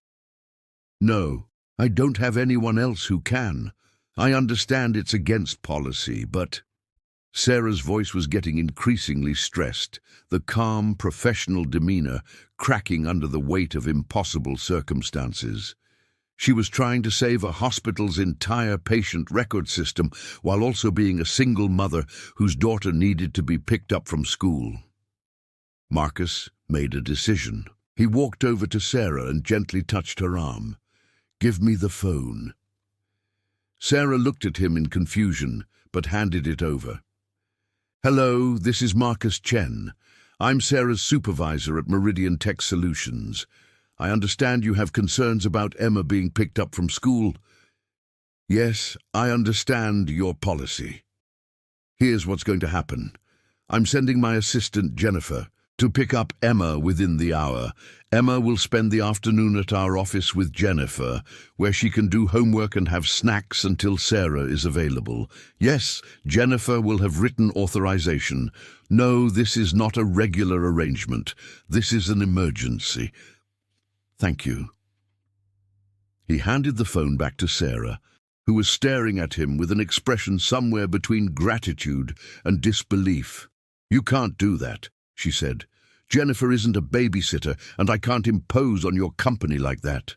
"No, I don't have anyone else who can. I understand it's against policy, but—" Sarah's voice was getting increasingly stressed, the calm, professional demeanor cracking under the weight of impossible circumstances. She was trying to save a hospital's entire patient record system while also being a single mother whose daughter needed to be picked up from school. Marcus made a decision. He walked over to Sarah and gently touched her arm. "Give me the phone." Sarah looked at him in confusion, but handed it over. "Hello, this is Marcus Chen. I'm Sarah's supervisor at Meridian Tech Solutions. I understand you have concerns about Emma being picked up from school." "Yes, I understand your policy. Here's what's going to happen. I'm sending my assistant, Jennifer, To pick up Emma within the hour. Emma will spend the afternoon at our office with Jennifer, where she can do homework and have snacks until Sarah is available. Yes, Jennifer will have written authorization. No, this is not a regular arrangement. This is an emergency. Thank you. He handed the phone back to Sarah, who was staring at him with an expression somewhere between gratitude and disbelief. You can't do that, she said. Jennifer isn't a babysitter, and I can't impose on your company like that.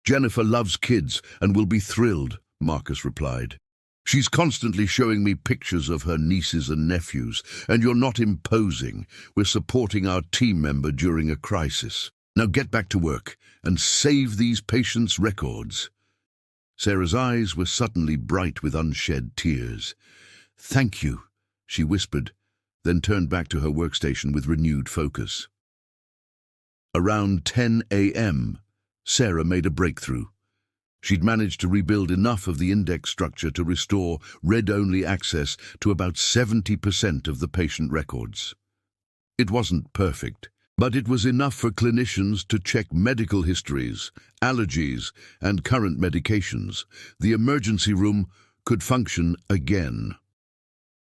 Jennifer loves kids and will be thrilled, Marcus replied. She's constantly showing me pictures of her nieces and nephews, and you're not imposing. We're supporting our team member during a crisis. Now get back to work and save these patients' records. Sarah's eyes were suddenly bright with unshed tears. Thank you, she whispered, then turned back to her workstation with renewed focus. Around 10 a.m., Sarah made a breakthrough. She'd managed to rebuild enough of the index structure to restore read-only access to about 70% of the patient records. It wasn't perfect, but it was enough for clinicians to check medical histories, allergies, and current medications. The emergency room could function again.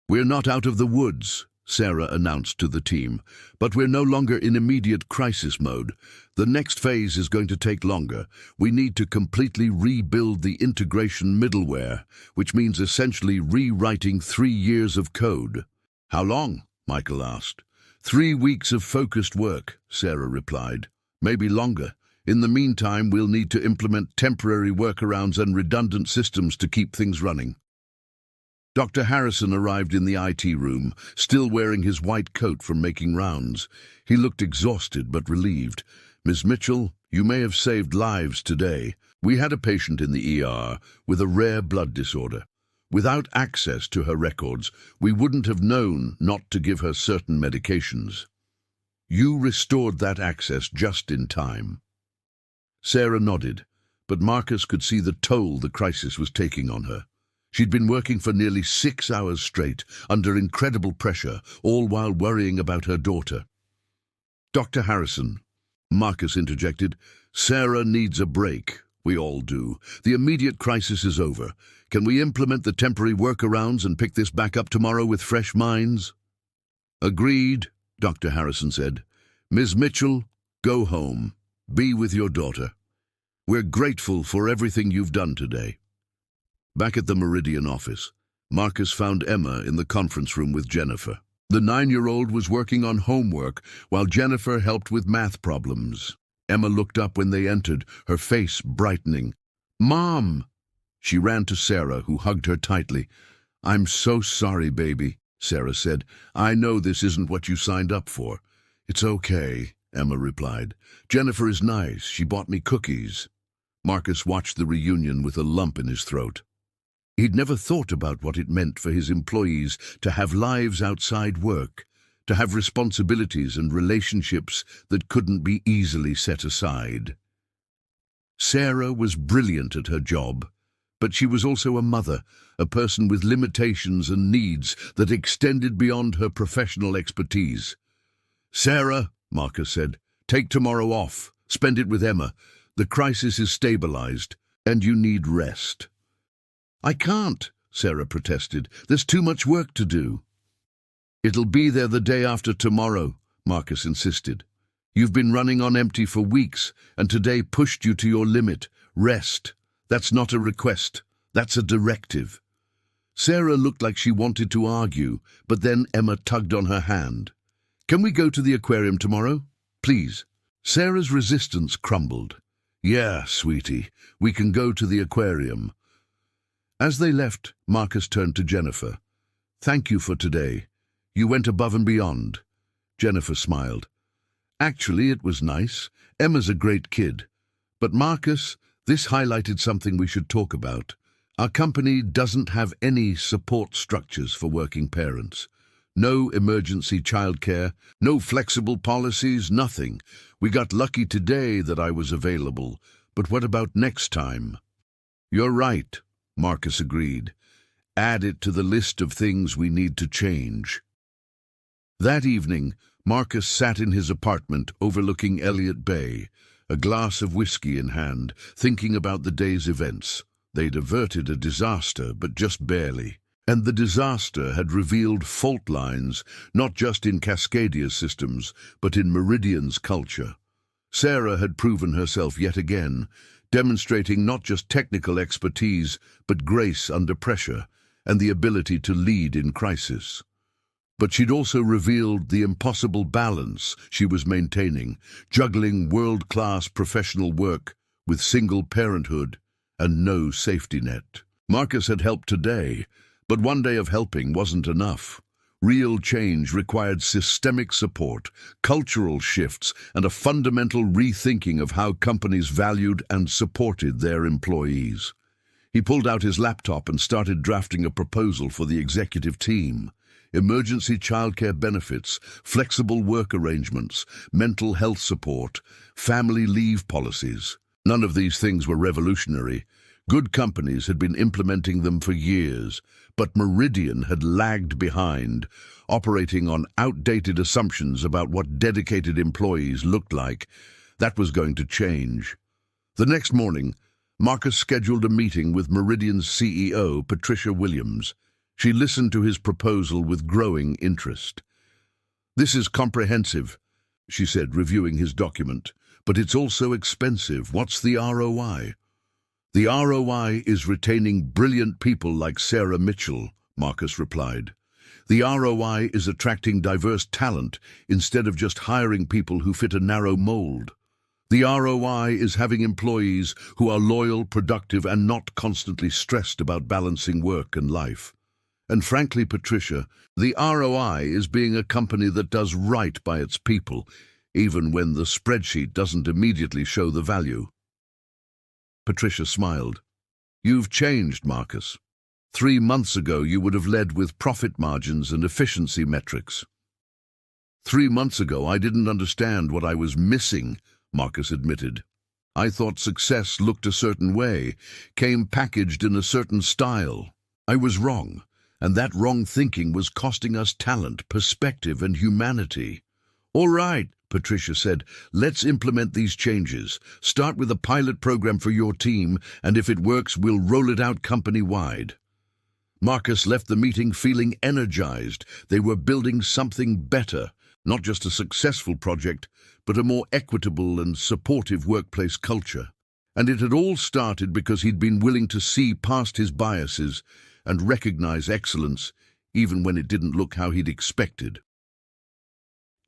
We're not out of the woods, Sarah announced to the team, but we're no longer in immediate crisis mode. The next phase is going to take longer. We need to completely rebuild the integration middleware, which means essentially rewriting 3 years of code. How long? Michael asked. 3 weeks of focused work, Sarah replied. Maybe longer. In the meantime, we'll need to implement temporary workarounds and redundant systems to keep things running. Dr. Harrison arrived in the IT room, still wearing his white coat from making rounds. He looked exhausted but relieved. Ms. Mitchell, you may have saved lives today. We had a patient in the ER with a rare blood disorder. Without access to her records, we wouldn't have known not to give her certain medications. You restored that access just in time. Sarah nodded, but Marcus could see the toll the crisis was taking on her. She'd been working for nearly 6 hours straight, under incredible pressure, all while worrying about her daughter. Dr. Harrison, Marcus interjected, Sarah needs a break. We all do. The immediate crisis is over. Can we implement the temporary workarounds and pick this back up tomorrow with fresh minds? Agreed, Dr. Harrison said. Ms. Mitchell, go home. Be with your daughter. We're grateful for everything you've done today. Back at the Meridian office, Marcus found Emma in the conference room with Jennifer. The 9-year-old was working on homework while Jennifer helped with math problems. Emma looked up when they entered, her face brightening. Mom! She ran to Sarah, who hugged her tightly. I'm so sorry, baby, Sarah said. I know this isn't what you signed up for. It's okay, Emma replied. Jennifer is nice. She bought me cookies. Marcus watched the reunion with a lump in his throat. He'd never thought about what it meant for his employees to have lives outside work, to have responsibilities and relationships that couldn't be easily set aside. Sarah was brilliant at her job, but she was also a mother, a person with limitations and needs that extended beyond her professional expertise. Sarah, Marcus said, take tomorrow off. Spend it with Emma. The crisis is stabilized, and you need rest. I can't, Sarah protested. There's too much work to do. It'll be there the day after tomorrow, Marcus insisted. You've been running on empty for weeks, and today pushed you to your limit. Rest. That's not a request. That's a directive. Sarah looked like she wanted to argue, but then Emma tugged on her hand. Can we go to the aquarium tomorrow? Please. Sarah's resistance crumbled. Yeah, sweetie, we can go to the aquarium. As they left, Marcus turned to Jennifer. Thank you for today. You went above and beyond. Jennifer smiled. Actually, it was nice. Emma's a great kid. But Marcus, this highlighted something we should talk about. Our company doesn't have any support structures for working parents. No emergency childcare, no flexible policies, nothing. We got lucky today that I was available. But what about next time? You're right, Marcus agreed. Add it to the list of things we need to change. That evening, Marcus sat in his apartment overlooking Elliott Bay, a glass of whiskey in hand, thinking about the day's events. They'd averted a disaster, but just barely. And the disaster had revealed fault lines, not just in Cascadia's systems, but in Meridian's culture. Sarah had proven herself yet again, demonstrating not just technical expertise, but grace under pressure, and the ability to lead in crisis. But she'd also revealed the impossible balance she was maintaining, juggling world-class professional work with single parenthood and no safety net. Marcus had helped today, but one day of helping wasn't enough. Real change required systemic support, cultural shifts, and a fundamental rethinking of how companies valued and supported their employees. He pulled out his laptop and started drafting a proposal for the executive team. Emergency childcare benefits, flexible work arrangements, mental health support, family leave policies. None of these things were revolutionary. Good companies had been implementing them for years, but Meridian had lagged behind, operating on outdated assumptions about what dedicated employees looked like. That was going to change. The next morning, Marcus scheduled a meeting with Meridian's CEO, Patricia Williams. She listened to his proposal with growing interest. "This is comprehensive," she said, reviewing his document, "but it's also expensive. What's the ROI?" "The ROI is retaining brilliant people like Sarah Mitchell," Marcus replied. "The ROI is attracting diverse talent instead of just hiring people who fit a narrow mold. The ROI is having employees who are loyal, productive, and not constantly stressed about balancing work and life. And frankly, Patricia, the ROI is being a company that does right by its people, even when the spreadsheet doesn't immediately show the value." Patricia smiled. "You've changed, Marcus. 3 months ago, you would have led with profit margins and efficiency metrics." 3 months ago, I didn't understand what I was missing," Marcus admitted. "I thought success looked a certain way, came packaged in a certain style. I was wrong. And that wrong thinking was costing us talent, perspective, and humanity." "All right," Patricia said, "let's implement these changes. Start with a pilot program for your team, and if it works, we'll roll it out company-wide." Marcus left the meeting feeling energized. They were building something better, not just a successful project, but a more equitable and supportive workplace culture. And it had all started because he'd been willing to see past his biases and recognize excellence, even when it didn't look how he'd expected.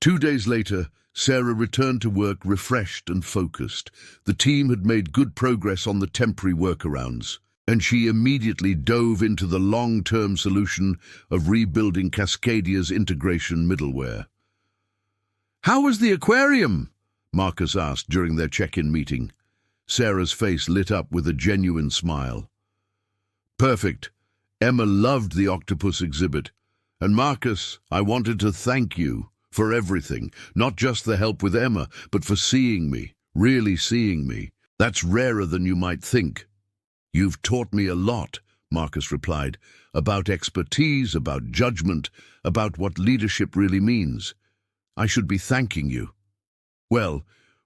2 days later, Sarah returned to work refreshed and focused. The team had made good progress on the temporary workarounds, and she immediately dove into the long-term solution of rebuilding Cascadia's integration middleware. "How was the aquarium?" Marcus asked during their check-in meeting. Sarah's face lit up with a genuine smile. "Perfect. Emma loved the octopus exhibit. And Marcus, I wanted to thank you for everything, not just the help with Emma, but for seeing me, really seeing me. That's rarer than you might think." "You've taught me a lot," Marcus replied, "about expertise, about judgment, about what leadership really means. I should be thanking you." "Well,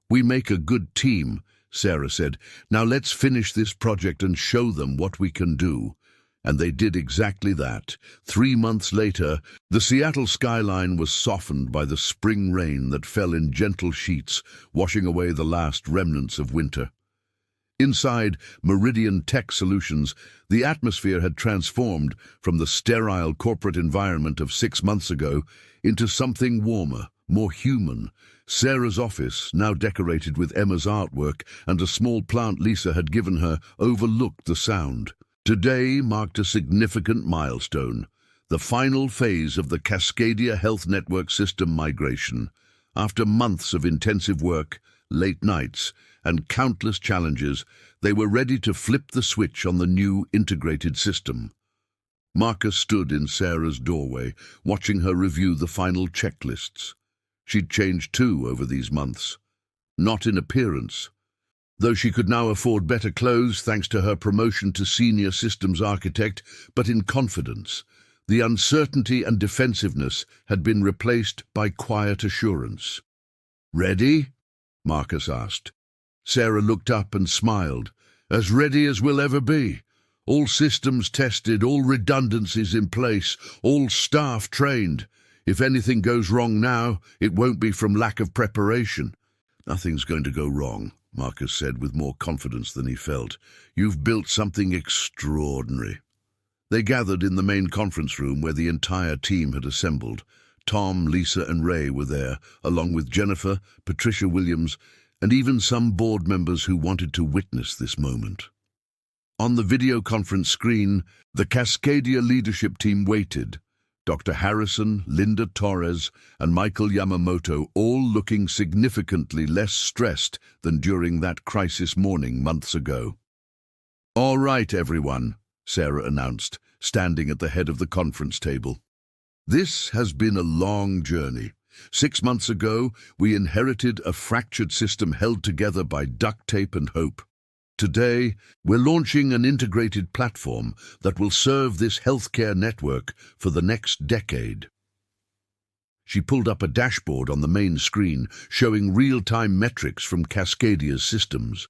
we make a good team," Sarah said. "Now let's finish this project and show them what we can do." And they did exactly that. 3 months later, the Seattle skyline was softened by the spring rain that fell in gentle sheets, washing away the last remnants of winter. Inside Meridian Tech Solutions, the atmosphere had transformed from the sterile corporate environment of 6 months ago into something warmer, more human. Sarah's office, now decorated with Emma's artwork and a small plant Lisa had given her, overlooked the sound. Today marked a significant milestone, the final phase of the Cascadia Health Network system migration. After months of intensive work, late nights, and countless challenges, they were ready to flip the switch on the new integrated system. Marcus stood in Sarah's doorway, watching her review the final checklists. She'd changed too over these months. Not in appearance, though she could now afford better clothes thanks to her promotion to senior systems architect, but in confidence. The uncertainty and defensiveness had been replaced by quiet assurance. "Ready?" Marcus asked. Sarah looked up and smiled. "As ready as we'll ever be. All systems tested, all redundancies in place, all staff trained. If anything goes wrong now, it won't be from lack of preparation." "Nothing's going to go wrong," Marcus said with more confidence than he felt. "You've built something extraordinary." They gathered in the main conference room where the entire team had assembled. Tom, Lisa and Ray were there, along with Jennifer, Patricia Williams, and even some board members who wanted to witness this moment. On the video conference screen, the Cascadia leadership team waited. Dr. Harrison, Linda Torres, and Michael Yamamoto, all looking significantly less stressed than during that crisis morning months ago. "All right, everyone," Sarah announced, standing at the head of the conference table. "This has been a long journey. 6 months ago, we inherited a fractured system held together by duct tape and hope. Today, we're launching an integrated platform that will serve this healthcare network for the next decade." She pulled up a dashboard on the main screen, showing real-time metrics from Cascadia's systems.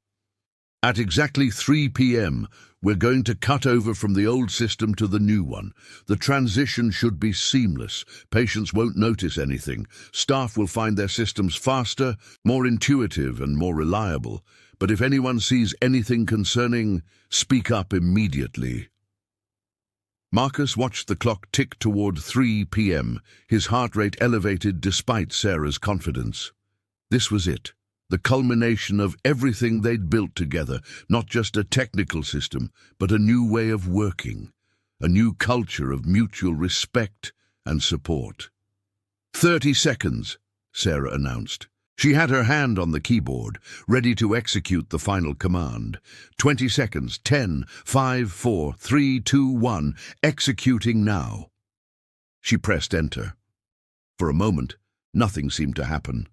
"At exactly 3 p.m., we're going to cut over from the old system to the new one. The transition should be seamless. Patients won't notice anything. Staff will find their systems faster, more intuitive and more reliable. But if anyone sees anything concerning, speak up immediately." Marcus watched the clock tick toward 3 p.m., his heart rate elevated despite Sarah's confidence. This was it. The culmination of everything they'd built together, not just a technical system, but a new way of working, a new culture of mutual respect and support. 30 seconds, Sarah announced. She had her hand on the keyboard, ready to execute the final command. 20 seconds, 10, 5, 4, 3, 2, 1, executing now. She pressed enter. For a moment, nothing seemed to happen.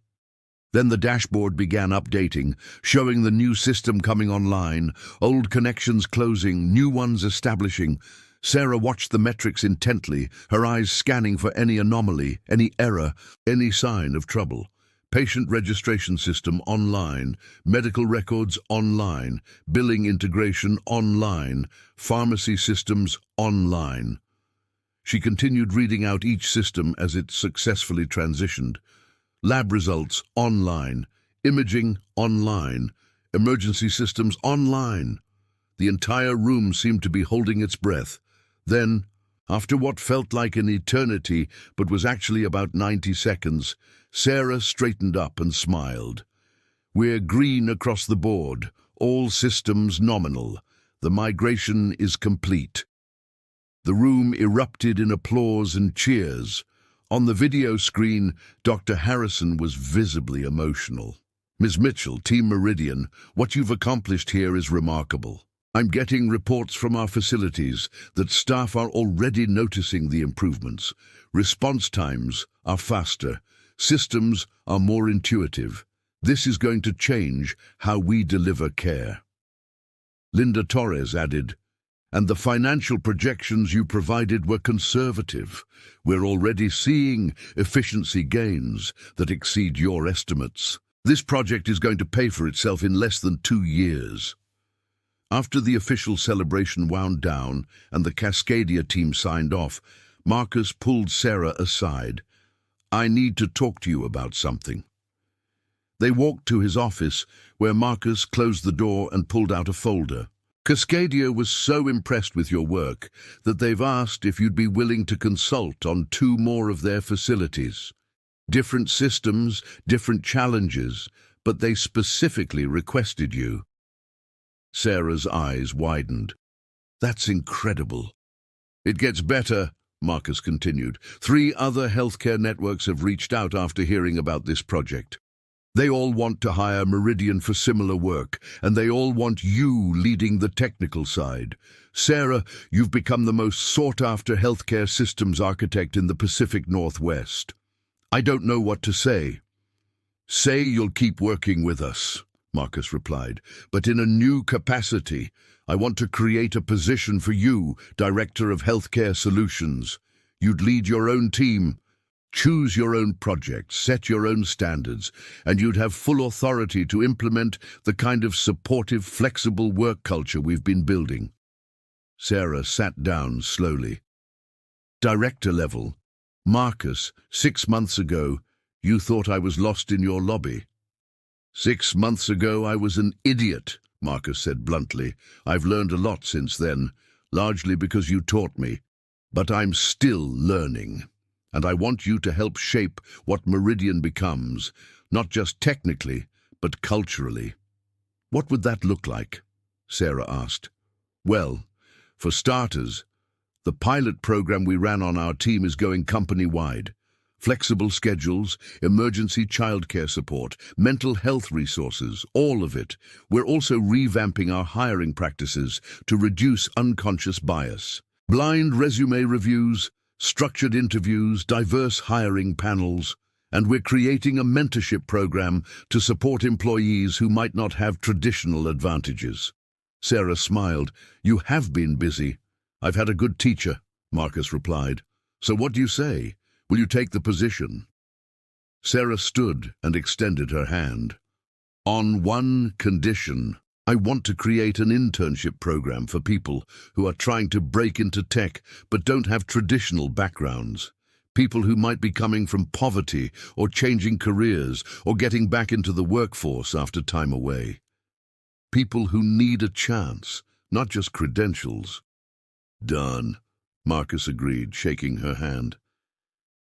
Then the dashboard began updating, showing the new system coming online, old connections closing, new ones establishing. Sarah watched the metrics intently, her eyes scanning for any anomaly, any error, any sign of trouble. Patient registration system online, medical records online, billing integration online, pharmacy systems online. She continued reading out each system as it successfully transitioned. Lab results online, imaging online, emergency systems online. The entire room seemed to be holding its breath. Then, after what felt like an eternity but was actually about 90 seconds, Sarah straightened up and smiled. "We're green across the board, all systems nominal. The migration is complete." The room erupted in applause and cheers. On the video screen, Dr. Harrison was visibly emotional. "Ms. Mitchell, Team Meridian, what you've accomplished here is remarkable. I'm getting reports from our facilities that staff are already noticing the improvements. Response times are faster. Systems are more intuitive. This is going to change how we deliver care." Linda Torres added, "And the financial projections you provided were conservative. We're already seeing efficiency gains that exceed your estimates. This project is going to pay for itself in less than 2 years." After the official celebration wound down and the Cascadia team signed off, Marcus pulled Sarah aside. "I need to talk to you about something." They walked to his office, where Marcus closed the door and pulled out a folder. "Cascadia was so impressed with your work that they've asked if you'd be willing to consult on 2 more of their facilities. Different systems, different challenges, but they specifically requested you." Sarah's eyes widened. "That's incredible." "It gets better," Marcus continued. 3 other healthcare networks have reached out after hearing about this project. They all want to hire Meridian for similar work, and they all want you leading the technical side. Sarah, you've become the most sought-after healthcare systems architect in the Pacific Northwest. I don't know what to say." "Say you'll keep working with us," Marcus replied, "but in a new capacity. I want to create a position for you, Director of Healthcare Solutions. You'd lead your own team, choose your own projects, set your own standards, and you'd have full authority to implement the kind of supportive, flexible work culture we've been building. Sarah sat down slowly. Director level. Marcus, 6 months ago, you thought I was lost in your lobby. 6 months ago, I was an idiot, Marcus said bluntly. I've learned a lot since then, largely because you taught me. But I'm still learning, and I want you to help shape what Meridian becomes, not just technically, but culturally. What would that look like? Sarah asked. Well, for starters, the pilot program we ran on our team is going company-wide. Flexible schedules, emergency childcare support, mental health resources, all of it. We're also revamping our hiring practices to reduce unconscious bias. Blind resume reviews, structured interviews, diverse hiring panels, and we're creating a mentorship program to support employees who might not have traditional advantages. Sarah smiled. You have been busy. I've had a good teacher, Marcus replied. So what do you say? Will you take the position? Sarah stood and extended her hand. On one condition. I want to create an internship program for people who are trying to break into tech but don't have traditional backgrounds. People who might be coming from poverty or changing careers or getting back into the workforce after time away. People who need a chance, not just credentials. Done, Marcus agreed, shaking her hand.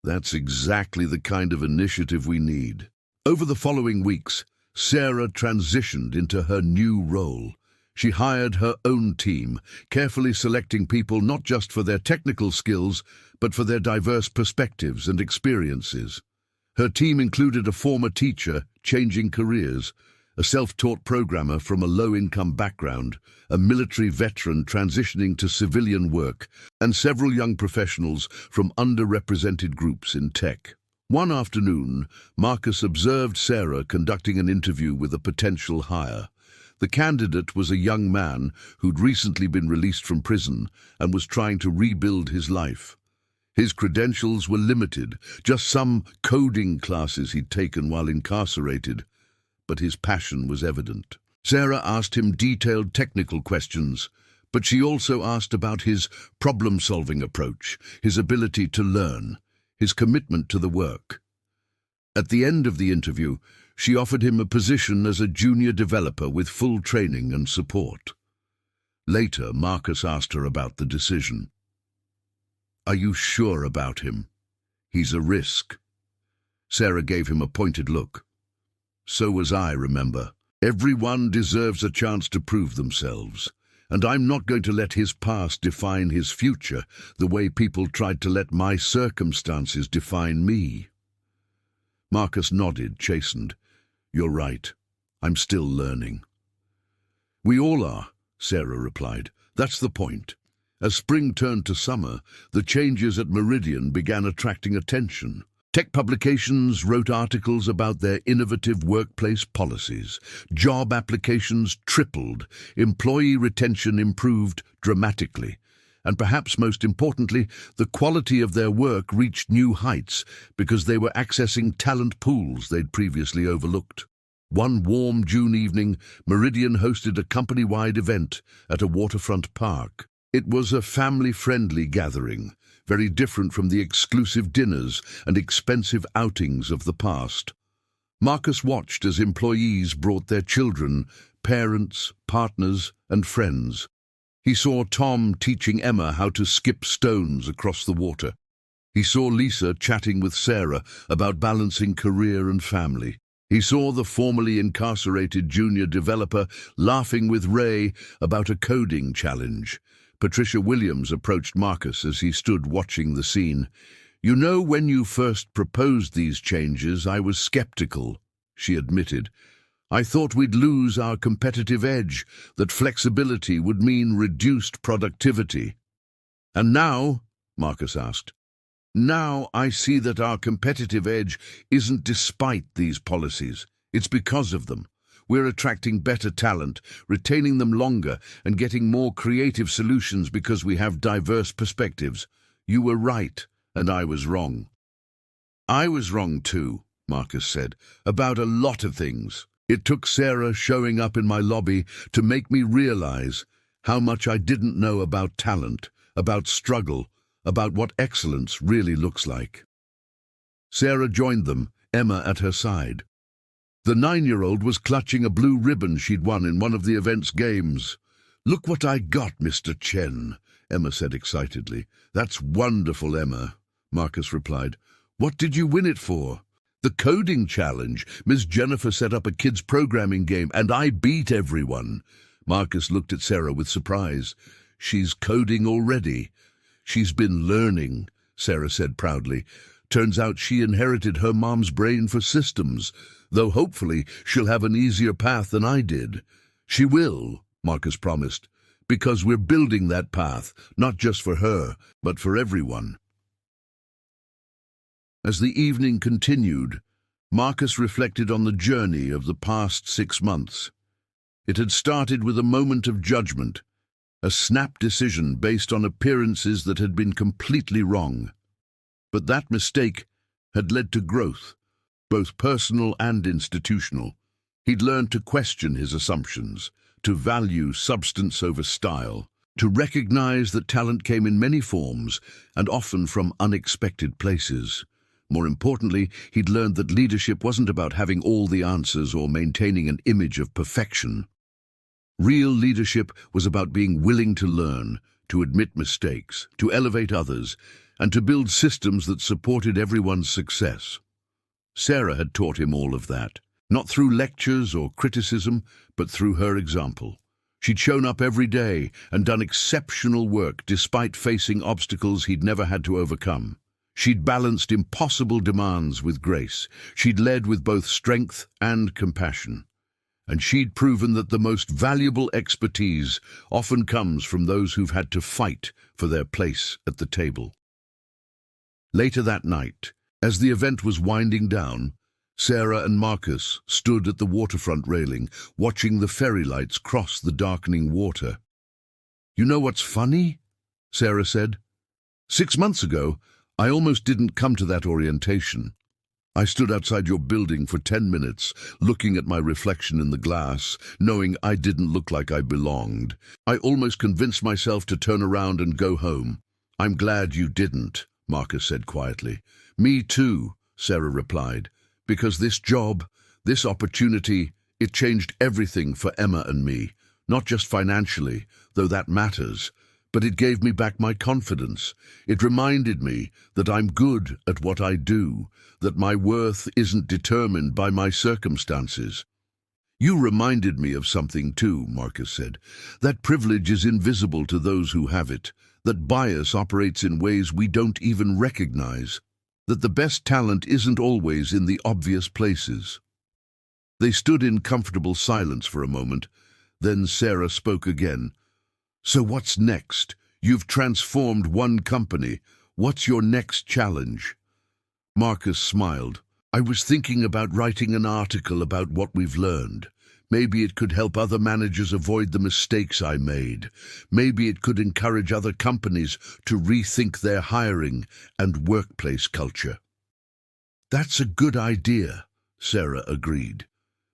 That's exactly the kind of initiative we need. Over the following weeks, Sarah transitioned into her new role. She hired her own team, carefully selecting people not just for their technical skills, but for their diverse perspectives and experiences. Her team included a former teacher changing careers, a self-taught programmer from a low-income background, a military veteran transitioning to civilian work, and several young professionals from underrepresented groups in tech. One afternoon, Marcus observed Sarah conducting an interview with a potential hire. The candidate was a young man who'd recently been released from prison and was trying to rebuild his life. His credentials were limited, just some coding classes he'd taken while incarcerated, but his passion was evident. Sarah asked him detailed technical questions, but she also asked about his problem-solving approach, his ability to learn, his commitment to the work. At the end of the interview, she offered him a position as a junior developer with full training and support. Later, Marcus asked her about the decision. Are you sure about him? He's a risk. Sarah gave him a pointed look. So was I, remember. Everyone deserves a chance to prove themselves. And I'm not going to let his past define his future the way people tried to let my circumstances define me. Marcus nodded, chastened. You're right. I'm still learning. We all are, Sarah replied. That's the point. As spring turned to summer, the changes at Meridian began attracting attention. Tech publications wrote articles about their innovative workplace policies. Job applications tripled, employee retention improved dramatically, and perhaps most importantly, the quality of their work reached new heights because they were accessing talent pools they'd previously overlooked. One warm June evening, Meridian hosted a company-wide event at a waterfront park. It was a family-friendly gathering, very different from the exclusive dinners and expensive outings of the past. Marcus watched as employees brought their children, parents, partners, and friends. He saw Tom teaching Emma how to skip stones across the water. He saw Lisa chatting with Sarah about balancing career and family. He saw the formerly incarcerated junior developer laughing with Ray about a coding challenge. Patricia Williams approached Marcus as he stood watching the scene. You know, when you first proposed these changes, I was skeptical, she admitted. I thought we'd lose our competitive edge, that flexibility would mean reduced productivity. And now, Marcus asked, now I see that our competitive edge isn't despite these policies. It's because of them. We're attracting better talent, retaining them longer, and getting more creative solutions because we have diverse perspectives. You were right, and I was wrong. I was wrong too, Marcus said, about a lot of things. It took Sarah showing up in my lobby to make me realize how much I didn't know about talent, about struggle, about what excellence really looks like. Sarah joined them, Emma at her side. The 9-year-old was clutching a blue ribbon she'd won in one of the event's games. "Look what I got, Mr. Chen," Emma said excitedly. "That's wonderful, Emma," Marcus replied. "What did you win it for?" "The coding challenge. Ms. Jennifer set up a kids' programming game, and I beat everyone." Marcus looked at Sarah with surprise. "She's coding already." "She's been learning," Sarah said proudly. "Turns out she inherited her mom's brain for systems, though hopefully she'll have an easier path than I did." "She will," Marcus promised, "because we're building that path, not just for her, but for everyone." As the evening continued, Marcus reflected on the journey of the past 6 months. It had started with a moment of judgment, a snap decision based on appearances that had been completely wrong. But that mistake had led to growth, both personal and institutional. He'd learned to question his assumptions, to value substance over style, to recognize that talent came in many forms and often from unexpected places. More importantly, he'd learned that leadership wasn't about having all the answers or maintaining an image of perfection. Real leadership was about being willing to learn, to admit mistakes, to elevate others, and to build systems that supported everyone's success. Sarah had taught him all of that, not through lectures or criticism, but through her example. She'd shown up every day and done exceptional work despite facing obstacles he'd never had to overcome. She'd balanced impossible demands with grace. She'd led with both strength and compassion. And she'd proven that the most valuable expertise often comes from those who've had to fight for their place at the table. Later that night, as the event was winding down, Sarah and Marcus stood at the waterfront railing, watching the ferry lights cross the darkening water. "You know what's funny?" Sarah said. "6 months ago, I almost didn't come to that orientation. I stood outside your building for 10 minutes, looking at my reflection in the glass, knowing I didn't look like I belonged. I almost convinced myself to turn around and go home." "I'm glad you didn't," Marcus said quietly. "Me too," Sarah replied, "because this job, this opportunity, it changed everything for Emma and me, not just financially, though that matters, but it gave me back my confidence. It reminded me that I'm good at what I do, that my worth isn't determined by my circumstances." "You reminded me of something too," Marcus said. "That privilege is invisible to those who have it, that bias operates in ways we don't even recognize, that the best talent isn't always in the obvious places." They stood in comfortable silence for a moment. Then Sarah spoke again. "So what's next? You've transformed one company. What's your next challenge?" Marcus smiled. "I was thinking about writing an article about what we've learned. Maybe it could help other managers avoid the mistakes I made. Maybe it could encourage other companies to rethink their hiring and workplace culture." "That's a good idea," Sarah agreed.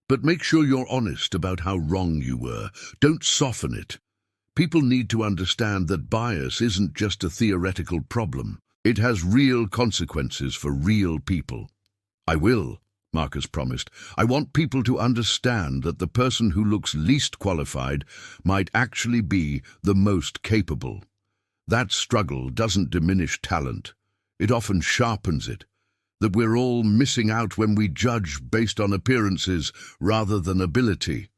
"But make sure you're honest about how wrong you were. Don't soften it. People need to understand that bias isn't just a theoretical problem. It has real consequences for real people." "I will," Marcus promised. "I want people to understand that the person who looks least qualified might actually be the most capable. That struggle doesn't diminish talent. It often sharpens it. That we're all missing out when we judge based on appearances rather than ability."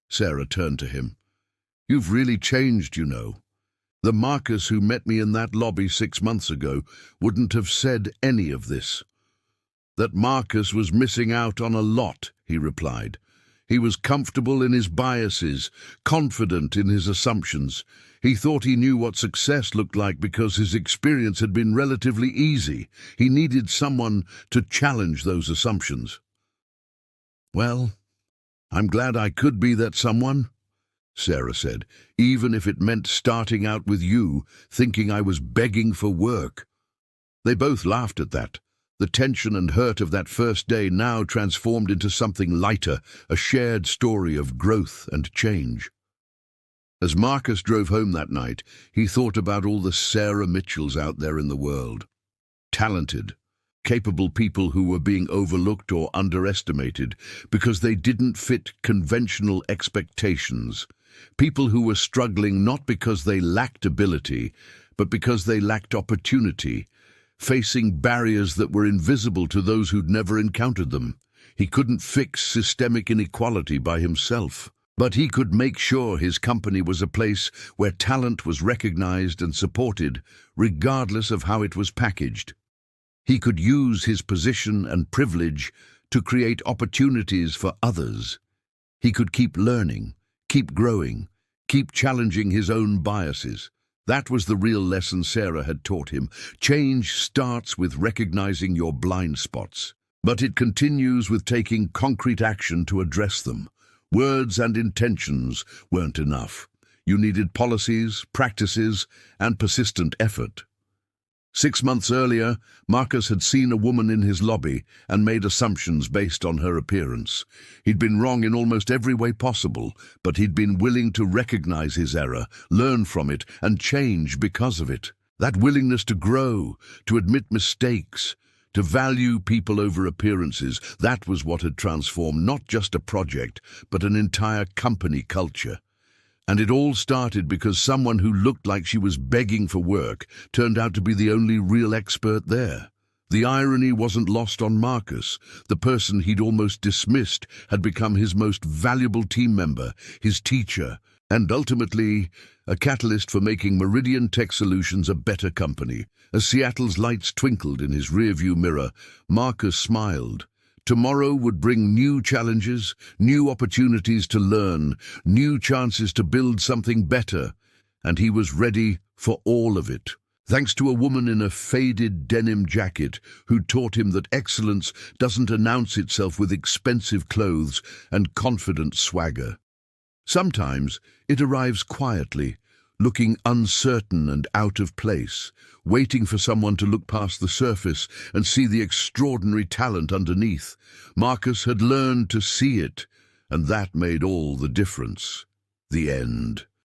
Sarah turned to him. "You've really changed, you know. The Marcus who met me in that lobby 6 months ago wouldn't have said any of this." "That Marcus was missing out on a lot," he replied. "He was comfortable in his biases, confident in his assumptions. He thought he knew what success looked like because his experience had been relatively easy. He needed someone to challenge those assumptions." "Well, I'm glad I could be that someone," Sarah said, "even if it meant starting out with you, thinking I was begging for work." They both laughed at that. The tension and hurt of that first day now transformed into something lighter, a shared story of growth and change. As Marcus drove home that night, he thought about all the Sarah Mitchells out there in the world. Talented, capable people who were being overlooked or underestimated because they didn't fit conventional expectations. People who were struggling not because they lacked ability, but because they lacked opportunity, facing barriers that were invisible to those who'd never encountered them. He couldn't fix systemic inequality by himself, but he could make sure his company was a place where talent was recognized and supported, regardless of how it was packaged. He could use his position and privilege to create opportunities for others. He could keep learning, keep growing, keep challenging his own biases. That was the real lesson Sarah had taught him. Change starts with recognizing your blind spots, but it continues with taking concrete action to address them. Words and intentions weren't enough. You needed policies, practices, and persistent effort. 6 months earlier, Marcus had seen a woman in his lobby and made assumptions based on her appearance. He'd been wrong in almost every way possible, but he'd been willing to recognize his error, learn from it, and change because of it. That willingness to grow, to admit mistakes, to value people over appearances, that was what had transformed not just a project, but an entire company culture. And it all started because someone who looked like she was begging for work turned out to be the only real expert there. The irony wasn't lost on Marcus. The person he'd almost dismissed had become his most valuable team member, his teacher, and ultimately a catalyst for making Meridian Tech Solutions a better company. As Seattle's lights twinkled in his rearview mirror, Marcus smiled. Tomorrow would bring new challenges, new opportunities to learn, new chances to build something better, and he was ready for all of it. Thanks to a woman in a faded denim jacket who taught him that excellence doesn't announce itself with expensive clothes and confident swagger. Sometimes it arrives quietly, looking uncertain and out of place, waiting for someone to look past the surface and see the extraordinary talent underneath. Marcus had learned to see it, and that made all the difference. The end.